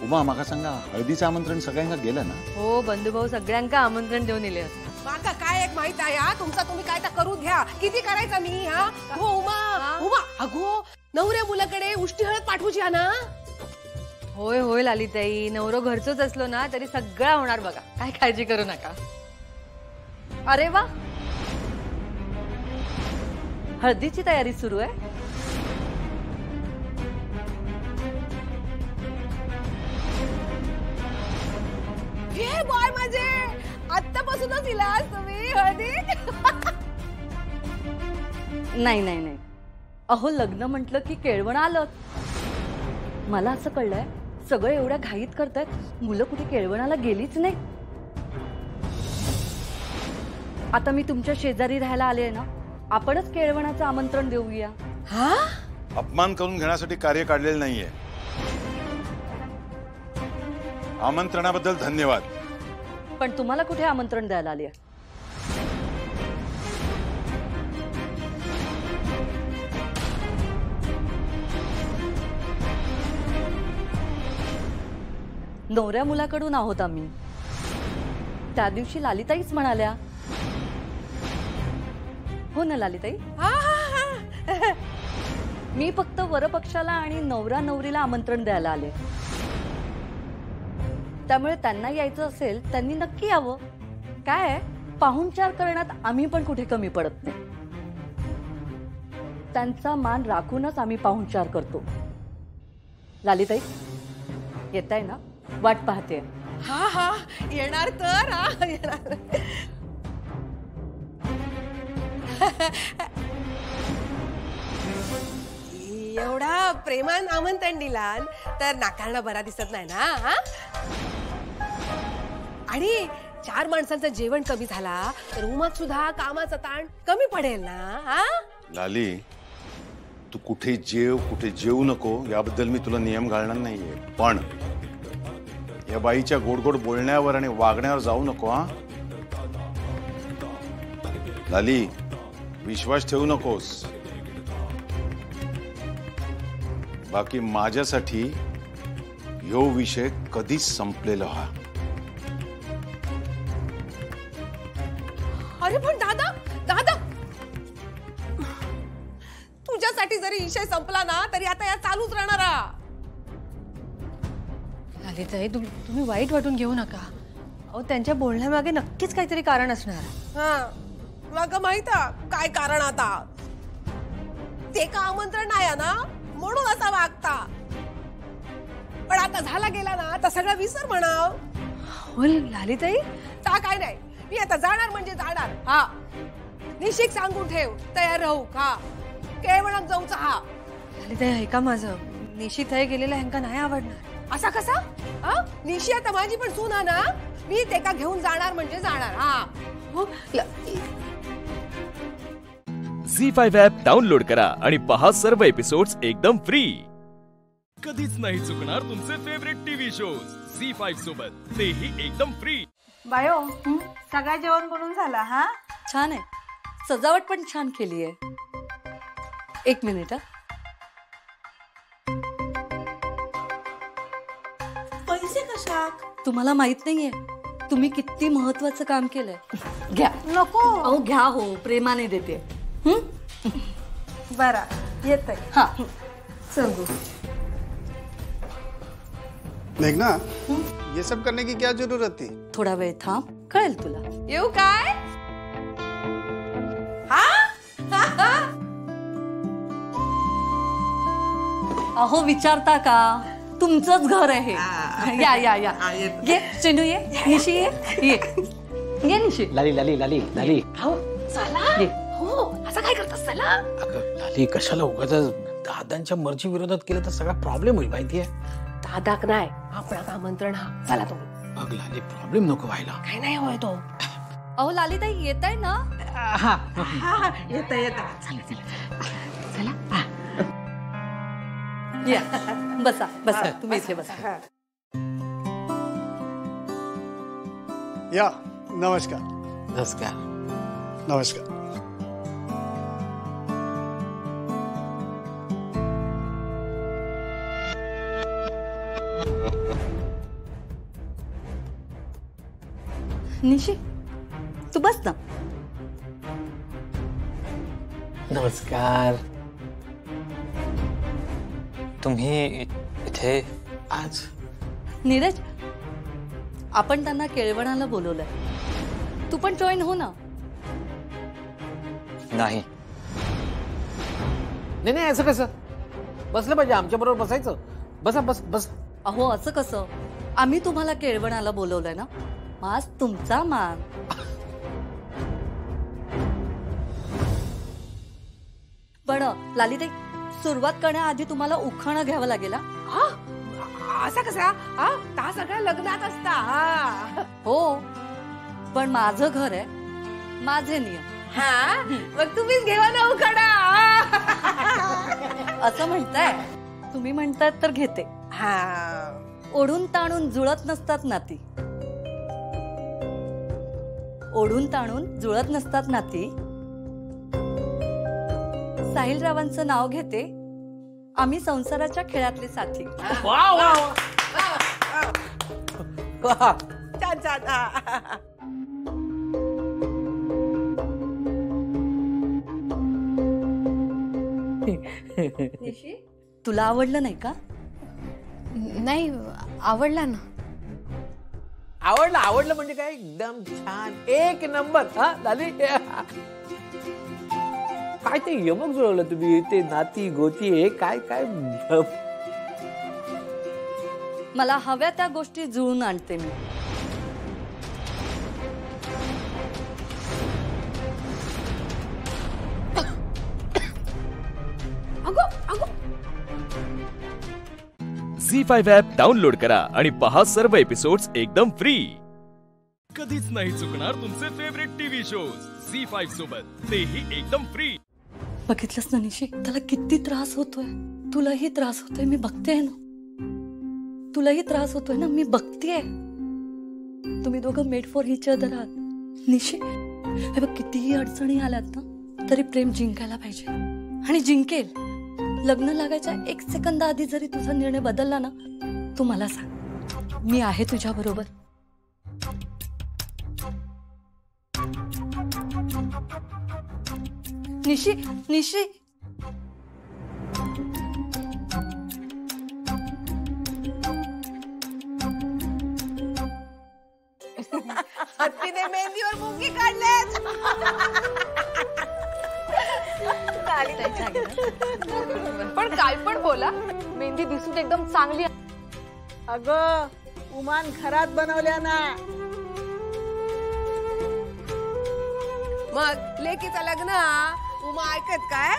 उमा माका सांगा, हळदीचं आमंत्रण सगळ्यांना गेलं ना? हो बंधुभाऊ सगळ्यांका आमंत्रण देऊन दिले. माका काय एक माहित आहे हा, तुमचा तुम्ही काय तर करू द्या. किती करायचा मी हा? हो उमा अगो नवऱ्या मुलाकडे उष्टी हळद पाठवूची हा ना? होय लालिताई, नवरो घरचोच असलो ना तरी सगळं होणार बघा, काय काळजी करू नका. अरे वा, हळदीची तयारी सुरू आहे. हे बॉय माझे आत्तापासूनच दिलास तुम्ही हळदी? नाही अहो लग्न म्हटलं की केळवण आलं. मला असं कळलंय सगळं एवढ्या घाईत करतायत मुलं कुठे केळवणाला गेलीच नाही. आता मी तुमच्या शेजारी राहायला आले ना, आपणच केळवणाचं आमंत्रण देऊया. हा, अपमान करून घेण्यासाठी कार्य काढलेलं नाहीये. आमंत्रणाबद्दल धन्यवाद. पण तुम्हाला कुठे आमंत्रण द्यायला आले? नवऱ्या मुलाकडून आहोत आम्ही. त्या दिवशी लालिताईच म्हणाल्या. हो ना लालिताई? मी फक्त वरपक्षाला आणि नवरा नवरीला आमंत्रण द्यायला आले. त्यामुळे त्यांना यायचं असेल त्यांनी नक्की यावं. काय पाहुणचार करण्यात आम्ही पण कुठे कमी पडत नाही. त्यांचा मान राखूनच आम्ही पाहुणचार करतो. लालिताई येताय ना? वाट पाहते. हा हा येणार तर. हा येणार. एवढा प्रेमान आमंत्रण दिला तर नाकारणं बरा दिसत नाही ना. हा आणि 4 माणसांचं जेवण कमी झाला तर उमात सुद्धा कामाचा ताण कमी पडेल ना. हा लाली, तू कुठे जेव कुठे जेवू नको याबद्दल मी तुला नियम घालणार नाहीये, पण या बाईच्या गोड गोड बोलण्यावर आणि वागण्यावर जाऊ नको. हा लाली, विश्वास ठेवू नकोस. बाकी माझ्यासाठी ह्यो विषय कधीच संपलेला हा. अरे पण दादा दादा, तुझ्यासाठी जरी विषय संपला ना तरी आता या चालूच राहणार. ललिताई तुम्ही वाईट वाटून घेऊ नका. अहो त्यांच्या बोलण्यामागे नक्कीच काहीतरी कारण असणार. हा मग माहित काय कारण? आता ते का आमंत्रण आहे ना म्हणून असा वागता. पण आता झाला गेला ना आता सगळं विसर म्हणाव. हो ललिताई, ता काय नाही, मी आता जाणार म्हणजे जाणार. हा निशिक सांगून ठेव, तयार राहू. हा केळवणात जाऊचा. हा ललिताई ऐका माझं, निशित हे गेलेला ह्यांका नाही आवडणार. असा कसा? निशी आता माझी पण सून आहे ना, मी ते का घेऊन जाणार म्हणजे जाणार. हा हो. झी5 ॲप डाउनलोड करा आणि पहा सर्व एपिसोड्स एकदम फ्री. कधीच नाही चुकणार तुमचे फेवरेट टीव्ही शोज झी5 सोबत, तेही एकदम फ्री. बायो सगळं जेवण बनवून झाला? हा छान आहे. सजावट पण छान केली आहे. 1 मिनिट. पैसे कशात? तुम्हाला माहित नाहीये तुम्ही किती महत्वाचं काम केलंय. घ्या. नको. अहो घ्या हो, प्रेमाने देते. बरा येतंय. हा चल. मेघना, ये सब करने की क्या जरूरत थी? थोडा वेळ थांब, कळेल तुला. येऊ काय? अहो विचारता का? तुमचंच घर आहे. या या या. ये चेंडू, ये निशी, ये ये निशी. लाली लाली लाली लाली. हो चला. हो असं काय करतस? चला. अगं लाली, कशाला उगाच दादांच्या मर्जी विरोधात केलं तर सगळा प्रॉब्लेम होईल माहितीये. दादाक नाही, आपण आमंत्रण. हा चला तुम्ही. बघ लाली, प्रॉब्लेम नको व्हायला. काय नाही होय तो. अहो लालिताई येत आहे ना? हा येता येता. चला. या बसा बसा, तुम्ही इथे बसा. या नमस्कार. नमस्कार. नमस्कार. निशी तू बस ना. नमस्कार. तुम्ही इथे आज? नीरज, आपण त्यांना केळवणाला बोलवलंय. तू पण जॉईन हो ना. नाही नाही नाही, असं कसं? बसलं पाहिजे, आमच्या बरोबर बसायचं. बसा बस बस. अहो असं कसं? आम्ही तुम्हाला केळवणाला बोलवलंय ना, आज तुमचा मान. पण लालिताई, सुरुवात करण्याआधी तुम्हाला उखाणा घ्यावं लागेल. असा कसा? ता सगळ्या लग्नात असता. हो, पण माझं घर आहे, माझे नियम. मग तुम्हीच घेवा ना उखाणा. असं म्हणताय तुम्ही, म्हणताय तर घेते. ओढून ताणून जुळत नसतात नाती, ओढून ताणून जुळत नसतात नाती. साहिलरावांचं नाव घेते, आम्ही संसाराच्या खेळातले साथी. छान छान. तुला आवडलं नाही का? नाही, आवडला ना. आवडलं म्हणजे काय, एकदम छान, एक नंबर. झाली. काय ते यमक जुळवलं तुम्ही, ते नाती गोती हे काय काय. मला हव्या त्या गोष्टी जुळून आणते मी. झी5 ॲप डाउनलोड करा आणि पहा सर्व एपिसोड्स एकदम फ्री. कधीच नाही चुकणार तुमचे फेवरेट टीव्ही शोज झी5 सोबत, तेही एकदम फ्री. बघितलंस ना निशी, त्याला किती त्रास होतोय. तुलाही त्रास होतोय, मी बघतेय ना. तुलाही त्रास होतोय ना, मी बघतेय. तुम्ही दोघं मेड फॉर इच अदर आहात. निशी, हे बघ, कितीही अडचणी आल्यात ना, तरी प्रेम जिंकायला पाहिजे, आणि जिंकेल. लग्न लागायच्या 1 सेकंद आधी जरी तुझा निर्णय बदलला ना, तू मला सांग, मी आहे तुझ्या बरोबर. निशी, निशी. हत्तीने मेहंदीवर मुंगी काढलेत. पण काय पण बोला, मेहंदी दिसून एकदम चांगली. अगं, उमान खरात बनवल्या ना. मग लेकीचं लग्न उमा ऐकत काय?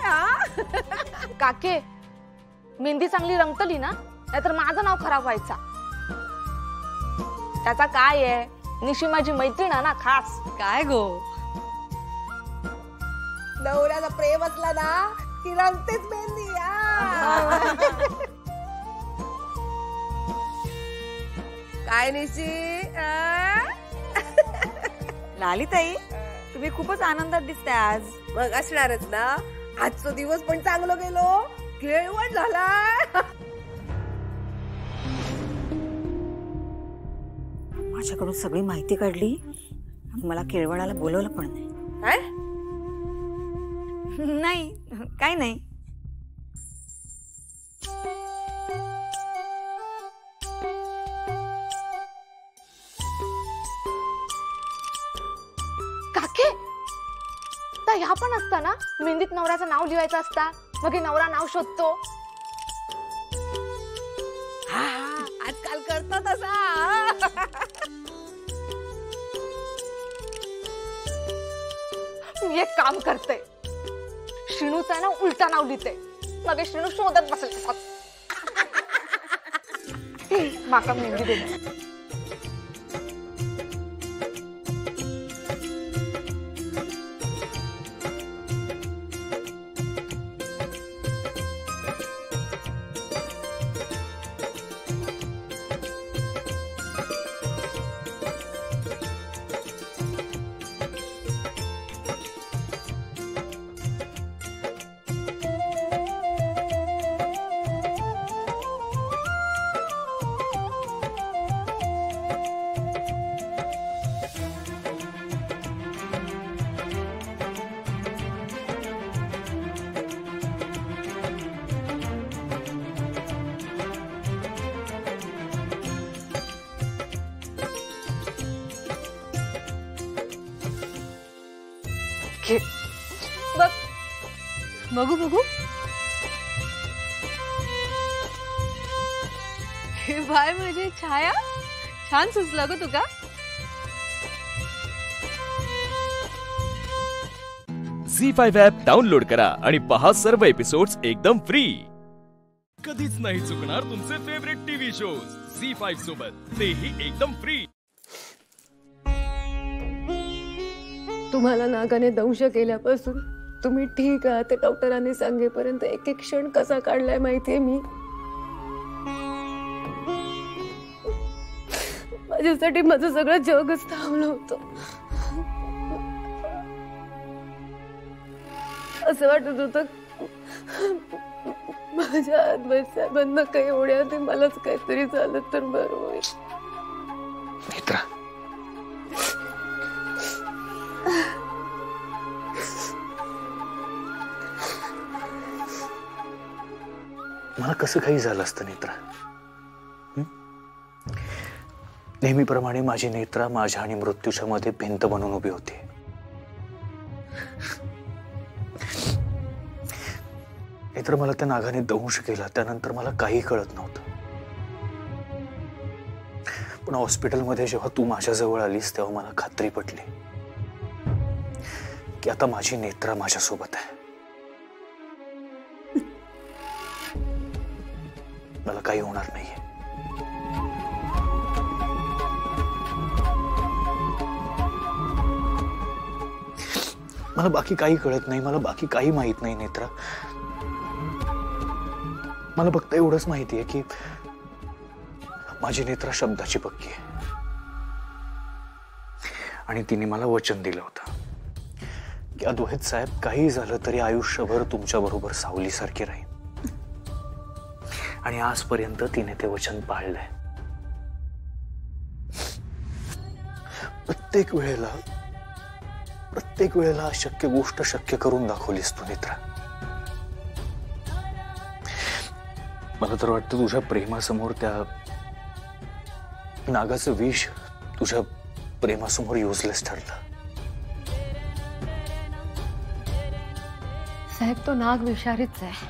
काके, मेहंदी चांगली रंगतली ना, नाहीतर माझं नाव खराब व्हायचा. त्याचा काय आहे, निशी माझी मैत्रीण आहे ना खास. काय गो, नवऱ्याचा प्रेम असला ना की रंगतेच मेहंदी. काय निशी? लालिताई, तुम्ही खूपच आनंदात दिसताय आज. मग असणारच ना, आजचा दिवस पण चांगलं गेलो, केळवण झाला. माझ्याकडून सगळी माहिती काढली, मला केळवणाला बोलवलं पण नाही. काय? नाही, काय नाही. काके, तर ह्या पण असता ना, मेहंदीत नवऱ्याचं नाव लिहायचं असता, मग नवरा नाव शोधतो. आजकाल करतो तसा. मी एक काम करते, श्रीनूचं ना उलटा नाव लिहिते, मग श्रीनू शोधत बसले. माका मेहंदी दे. बघ, बघू बघू. हे बाय माझी छाया, छान सुचलं ग तुका. झी5 ॲप डाउनलोड करा आणि पहा सर्व एपिसोड्स एकदम फ्री. कधीच नाही चुकणार तुमचे फेवरेट टीव्ही शोज झी5 सोबत, तेही एकदम फ्री. तुम्हाला नागाने दंश केल्यापासून तुम्ही ठीक आहात ते डॉक्टरांनी सांगेपर्यंत एक एक क्षण कसा काढलाय माहितीये मी. माझ्यासाठी माझं सगळं जगच थांबलं होतं. असं वाटत होतं माझ्या आत्महत्याबंद काही होण्याआधी मलाच काहीतरी झालं तर बरं होईल. नेत्रा, मला कसं काही झालं असतं नेत्रा. नेहमीप्रमाणे माझी नेत्रा माझ्या आणि मृत्यूच्या मध्ये भिंत बनून उभी होती. नेत्रा, मला त्या नागाने दंश केला त्यानंतर मला काही कळत नव्हतं. पण हॉस्पिटलमध्ये जेव्हा तू माझ्याजवळ आलीस तेव्हा मला खात्री पटली की आता माझी नेत्रा माझ्यासोबत आहे. मला काही होणार नाहीये. मला बाकी काही कळत नाही, मला बाकी काही माहित नाही नेत्रा. मला फक्त एवढंच माहिती आहे की माझी नेत्रा शब्दाची पक्की आहे आणि तिने मला वचन दिलं होतं की अद्वैत साहेब, काही झालं तरी आयुष्यभर तुमच्या बरोबर सावलीसारखी राहील. आणि आजपर्यंत तिने ते वचन पाळलंय. प्रत्येक वेळेला अशक्य गोष्ट शक्य करून दाखवलीस तू नेत्रा. मला तर वाटतं तुझ्या प्रेमासमोर त्या नागाचं विष तुझ्या प्रेमासमोर युजलेस ठरलं. साहेब, तो नाग विषारीच आहे,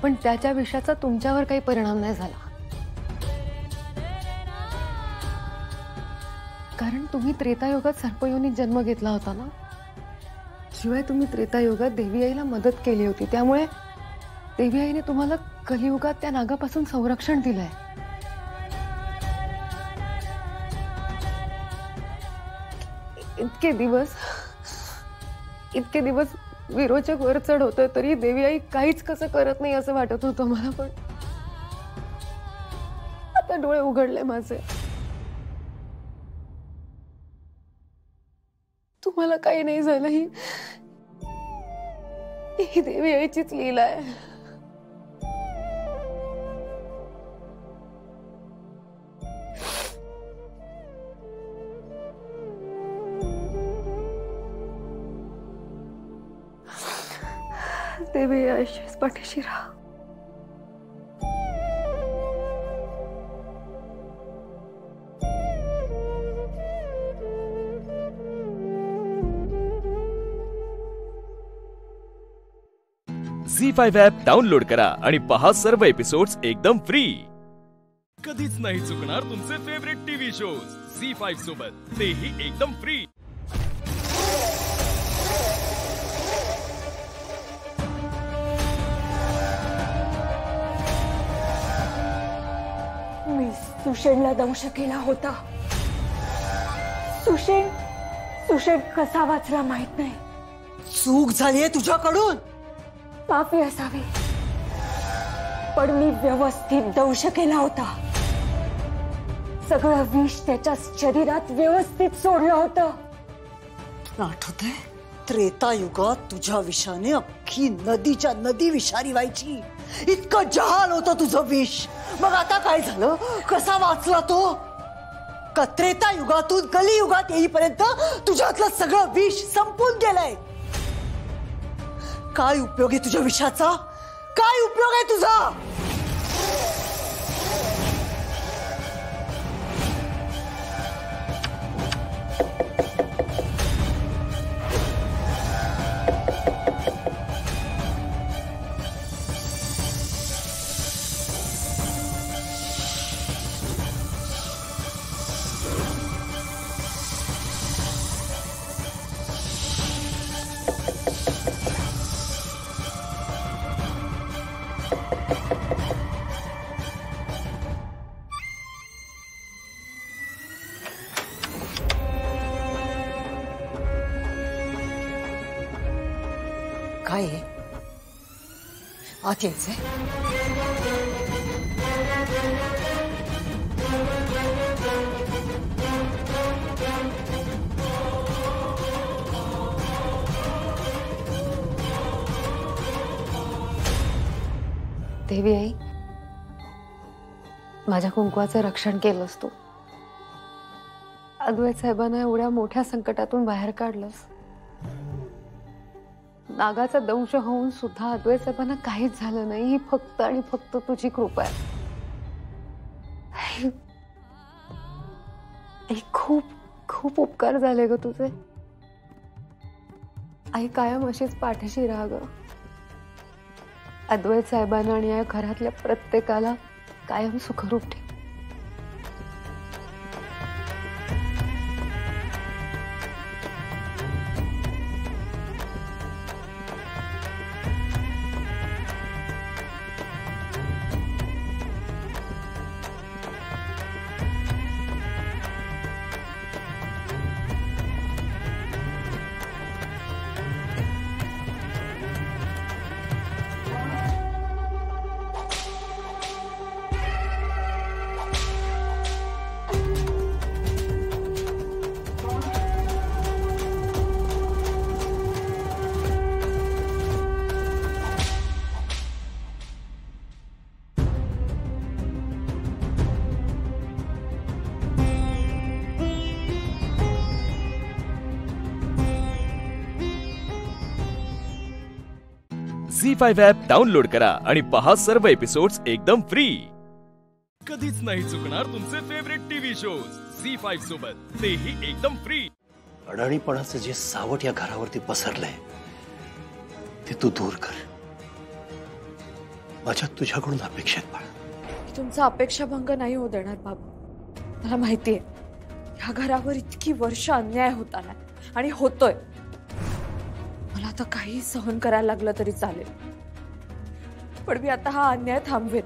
पण त्याच्या विषाचा तुमच्यावर काही परिणाम नाही झाला. कारण तुम्ही त्रेतायुगात सर्पयोनीत जन्म घेतला होता ना. शिवाय तुम्ही त्रेतायुगात देवी आईला मदत केली होती, त्यामुळे देवी आईने तुम्हाला कलियुगात त्या नागापासून संरक्षण दिलंय. इतके दिवस विरोचक वर चढ होतं तरी देवी आई काहीच कसं करत नाही असं वाटत होतं मला. पण आता डोळे उघडले माझे. तुम्हाला काही नाही झालं, ही देवी आईचीच लीला आहे. देवी आयुष्यास पाठीशी राहा. झी5 ॲप डाउनलोड करा आणि पहा सर्व एपिसोड्स एकदम फ्री. कधीच नाही चुकणार तुमचे फेवरेट टीव्ही शोज झी5 सोबत, तेही एकदम फ्री. मी सुषेणला दंश केला होता. सुषेण कसा वाचला माहित नाही. चूक झालीये तुझ्याकडून. पापी असावी, पण मी व्यवस्थित दंश केला होता. सगळं विष त्याच्या शरीरात व्यवस्थित सोडलं होतं. आठवतंय, त्रेतायुगात तुझ्या विषाने अख्खी नदीच्या नदी विषारी व्हायची. इतकं जहाल होतं तुझं विष. मग आता काय झालं? कसा वाचला तो? का त्रेतायुगातून कलियुगात येईपर्यंत तुझ्यातलं सगळं विष संपून गेलंय? काय उपयोग आहे तुझ्या विषाचा? काय उपयोग आहे तुझा? आत यायचंय? देवी आई, माझ्या कुंकवाचं रक्षण केलंस तू. अद्वैत साहेबांना एवढ्या मोठ्या संकटातून बाहेर काढलंस. नागाचा दंश होऊन सुद्धा अद्वैत साहेबांना काहीच झालं नाही. ही फक्त आणि फक्त तुझी कृपा आहे. खूप खूप उपकार झाले ग तुझे. आई कायम अशीच पाठीशी राहा ग. अद्वैत साहेबांना आणि या घरातल्या प्रत्येकाला कायम सुखरूप ठेव. Z5 ॲप डाउनलोड करा आणि पहा सर्व एपिसोड्स एकदम फ्री. कधीच नाही चुकणार तुमचे फेवरेट टीव्ही शोज Z5 सोबत, तेही एकदम फ्री. अडाणीपणाचं जे सावट या घरावरती पसरलंय ते तू दूर कर. माझ्या तुझ्याकडून अपेक्षित बाळ. मी तुमचा अपेक्षाभंग नाही होऊ देणार बाबा. मला माहितीये ह्या घरावर इतकी वर्ष अन्याय होता ना आणि होतोय. मला आता काही सहन करायला लागलं तरी चालेल, पण मी आता हा अन्याय थांबवेन.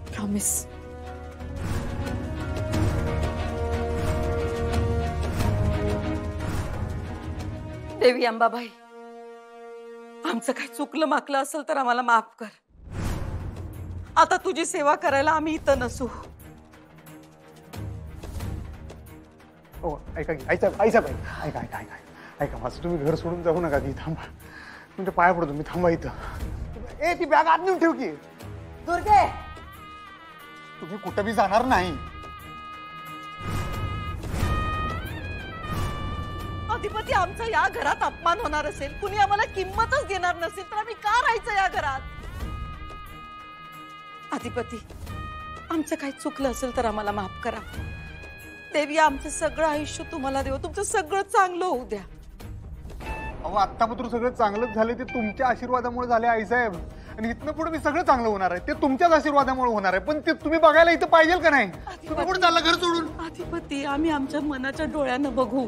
प्रॉमिस. देवी अंबाबाई, आमचं काही चुकलं माकलं असेल तर आम्हाला माफ कर. आता तुझी सेवा करायला आम्ही इथं नसू. हो ऐका की, ऐका ऐका ऐका ऐका ऐका ऐका माझं तुम्ही घर सोडून जाऊ नका की. थांबा, तुमच्या पाया पडतो मी. थांबा इथं. ए ती बॅग आत नेऊन ठेव की. दुर्गे, तुम्ही कुठं बी जाणार नाही. अधिपती, आमचा या घरात अपमान होणार असेल, कुणी आम्हाला किंमतच देणार नसेल तर आम्ही का राहायचं या घरात? अधिपती, आमचं काही चुकलं असेल तर आम्हाला माफ करा. देवी, आमचं सगळं आयुष्य तुम्हाला देऊ. तुमचं सगळं चांगलं होऊ द्या. अहो आत्तापासून सगळं चांगलंच झाले ते तुमच्या आशीर्वादामुळे झाले आईसाहेब. आणि इथनं पुढे मी सगळं चांगलं होणार आहे ते तुमच्याच आशीर्वादामुळे होणार आहे. पण ते तुम्ही बघायला इथं पाहिजे का नाही? तुम्ही कुठे चालला घर सोडून? अधिपती, आम्ही आमच्या मनाच्या डोळ्यानं बघू.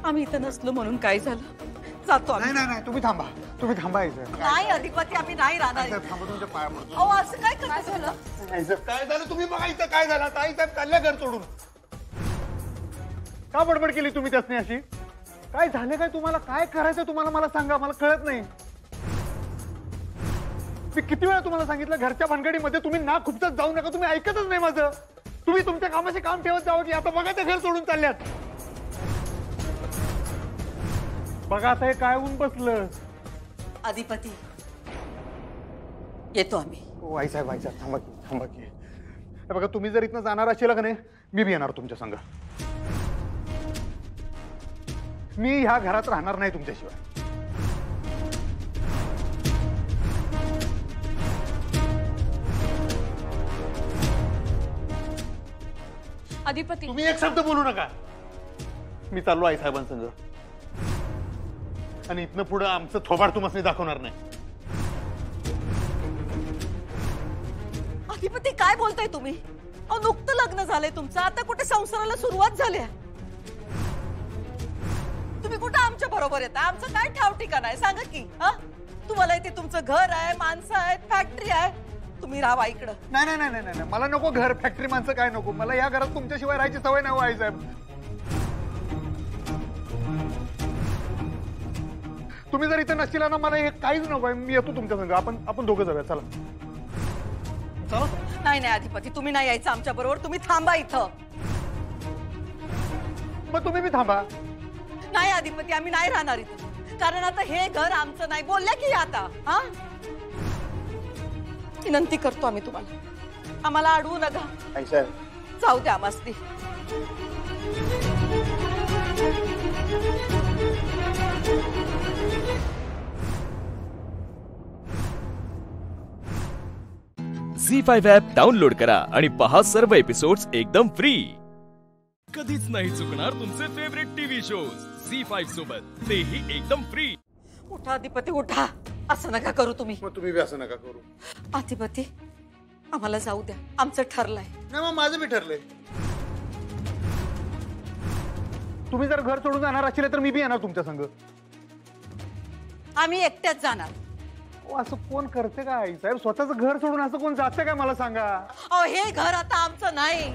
आम्ही इथं नसलो म्हणून काय झालं? जातो. नाही नाही नाही, तुम्ही थांबा. तुम्ही थांबा आईसाहेब. नाही अधिपती, आम्ही नाही राहणार. थांबा, तुमच्या पाया पडतो. अहो असं काय झालं? आईसाहेब काय झालं तुम्ही बघा इथं काय झालं. आता आईसाहेब चालल्या घर सोडून. का बडबड केली तुम्ही त्यासनी अशी? काय झालं काय तुम्हाला? काय करायचं तुम्हाला मला सांगा, मला कळत नाही. मी किती वेळा तुम्हाला सांगितलं घरच्या भानगडीमध्ये तुम्ही ना खुपसत जाऊ नका. तुम्ही ऐकतच नाही माझं. तुम्ही तुमच्या कामाचे काम ठेवत जावं की. आता बघा ते घर सोडून चालल्यात. बघा आता हे काय होऊन बसलं. अधिपती, येतो आम्ही. हो आईसाहेब आईसाहेब थांबा की, थांबा की. हे बघा तुम्ही जर इथनं जाणार असेल का नाही, मी बी येणार तुमच्या संग. मी ह्या घरात राहणार नाही तुमच्याशिवाय. अधिपती, तुम्ही एक शब्द बोलू नका. मी चाललो आई साहेबांसंग आणि इथनं पुढं आमचं थोबाड तुम्हाला दाखवणार नाही. अधिपती, काय बोलताय तुम्ही? अहो नुकतं लग्न झालंय तुमचं, आता कुठे संसाराला सुरुवात झाली? तुम्ही कुठं आमच्या बरोबर येता? आमचं काय ठाव ठिकाण आहे सांगा की. तुम्हाला इथे तुमचं घर आहे, माणसं आहेत, फॅक्टरी आहे. तुम्ही राहा इकडं. नाही नाही नाही नाही, मला नको घर, फॅक्टरी, माणसं काय नको. मला या घरात तुमच्याशिवाय राहायची सवय नाही. आई साहेब तुम्ही जर इथे नसतील ना मला हे काहीच नको, मी येतो तुमच्या संग. आपण दोघं जाऊया. चला चला. नाही नाही अधिपती, तुम्ही नाही यायचं आमच्या बरोबर. तुम्ही थांबा इथं. मग तुम्ही बी थांबा. नाही अधिपती, आम्ही नाही राहणार इथं, कारण आता हे घर आमचं नाही. बोलल्या की आता. हा, विनंती करतो आम्ही तुम्हाला, आम्हाला अडवू नका. जाऊ द्या मस्ती. झी5 ॲप डाउनलोड करा आणि पहा सर्व एपिसोड्स एकदम फ्री. कधीच नाही चुकणार तुमचे फेवरेट टीव्ही शोज झी5 सोबत, तेही एकदम फ्री. उठा अधिपती, उठा. असं नका करू तुम्ही. मग तुम्ही बी असं नका करू. अधिपती, आम्हाला जाऊ द्या, आमचं ठरलंय. नाही मग माझं बी ठरलंय. तुम्ही जर घर सोडून जाणार असेल तर मी बी येणार तुमच्या संग. आम्ही एकट्याच जाणार. असं कोण करते का आई साहेब? स्वतःच घर सोडून असं कोण जाते का मला सांगा. अहो हे घर आता आमचं नाही.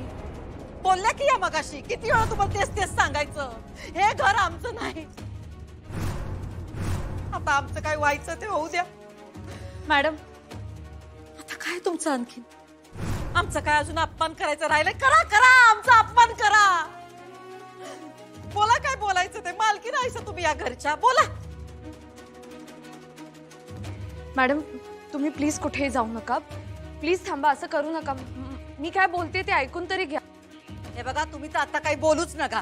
बोलल्या की या मगाशी, किती वेळा तुम्हाला तेच सांगायचं. हे घर आमचं नाही. आता आमचं काय व्हायचं ते होऊ द्या. मॅडम, आता काय तुमचं आणखी? आमचं काय अजून अपमान करायचं राहिलंय? करा करा, आमचा अपमान करा. बोला काय बोलायचं ते. मालकी राहायचं तुम्ही या घरच्या. बोला. मॅडम, तुम्ही प्लीज कुठेही जाऊ नका. प्लीज थांबा, असं करू नका. मी काय बोलते ते ऐकून तरी घ्या. हे बघा, तुम्ही तर आता काही बोलूच नका.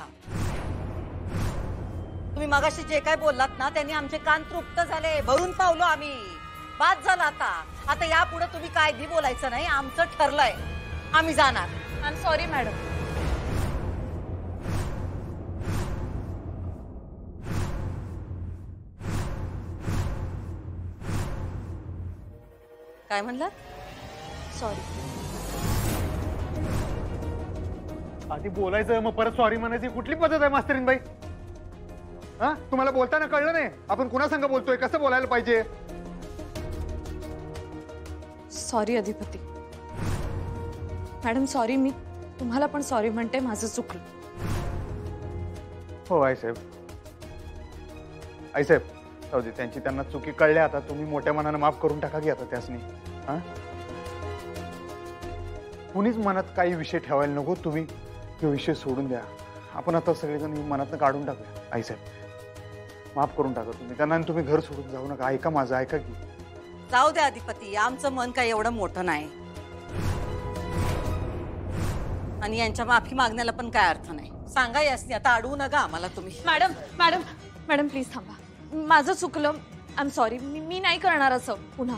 तुम्ही मगाशी जे काय बोललात ना, त्यांनी आमचे कान तृप्त झाले. भरून पावलो आम्ही. बाद झाला आता. आता यापुढे तुम्ही काय बी बोलायचं नाही. आमचं ठरलंय, आम्ही जाणार. I am sorry madam. काय म्हणलं? सॉरी. आधी बोलायचं मग परत सॉरी म्हणायची कुठली पद्धत आहे मास्तरीन बाई? हा, तुम्हाला बोलताना कळलं नाही आपण कुणा संग बोलतोय, कसं बोलायला पाहिजे? सॉरी अधिपती. Madam sorry. मी तुम्हाला पण सॉरी म्हणते, माझं चुकलं. हो आईसाहेब. आईसाहेब जाऊ दे, त्यांची त्यांना चुकी कळल्या. आता तुम्ही मोठ्या मनानं माफ करून टाका की आता त्यासनी. हा, कुणीच मनात काही विषय ठेवायला नको. तुम्ही तो विषय सोडून द्या. आपण आता सगळेजण मनातनं काढून टाकूया. आईसाहेब माफ करून टाका तुम्ही त्यांना. तुम्ही घर सोडून जाऊ नका. ऐका माझं, ऐका की. जाऊ द्या अधिपती, आमचं मन काय एवढं मोठं नाही. आणि यांच्या माफी मागण्याला पण काय अर्थ नाही. सांगा यासनी, आता अडवू नका आम्हाला तुम्ही. मॅडम मॅडम मॅडम प्लीज थांबा. माझं चुकलं. I am sorry. मी नाही करणार असं पुन्हा.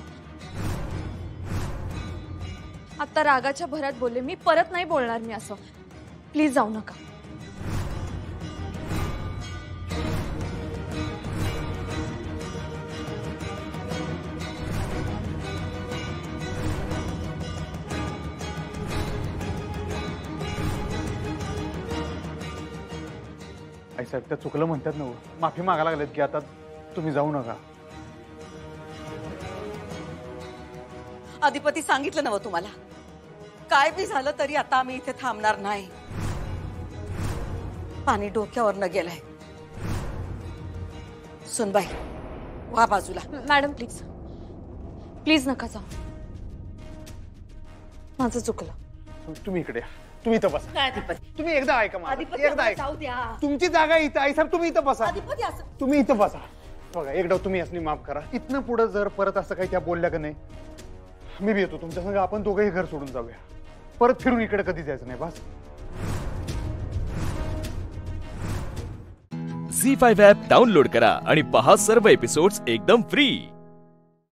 आता रागाच्या भरात बोलले मी, परत नाही बोलणार मी असं. प्लीज जाऊ नका. आईसाहेब त्या चुकलं म्हणतात ना, माफी मागायला लागलेत की आता तुम्ही जाऊ नका. अधिपती सांगितलं नव तुम्हाला, काय बी झालं तरी आता आम्ही इथे थांबणार नाही. पाणी डोक्यावर न गेलंय. सुनबाई वा बाजूला. मॅडम प्लीज प्लीज नका जाऊ. माझं चुकलं. तुम्ही इकडे या. तुम्ही इथं बसा. काय अधिपती? तुम्ही एकदा ऐका मला. अधिपती एकदा ऐका. जाऊ द्या. तुमची जागा इथं. आईसाहेब तुम्ही इथं बसा. अधिपती असं. तुम्ही इथं बसा. बघा एकदा तुम्ही असली माफ करा. इथनं पुढे जर परत असं काही त्या बोलल्या का नाही, मी बी येतो तुमच्या संग. आपण दोघंही घर सोडून जाऊया. परत फिरून इकडे कधी जायचं नाही. बस. झी5 ॲप डाउनलोड करा आणि पहा सर्व एपिसोड्स एकदम फ्री.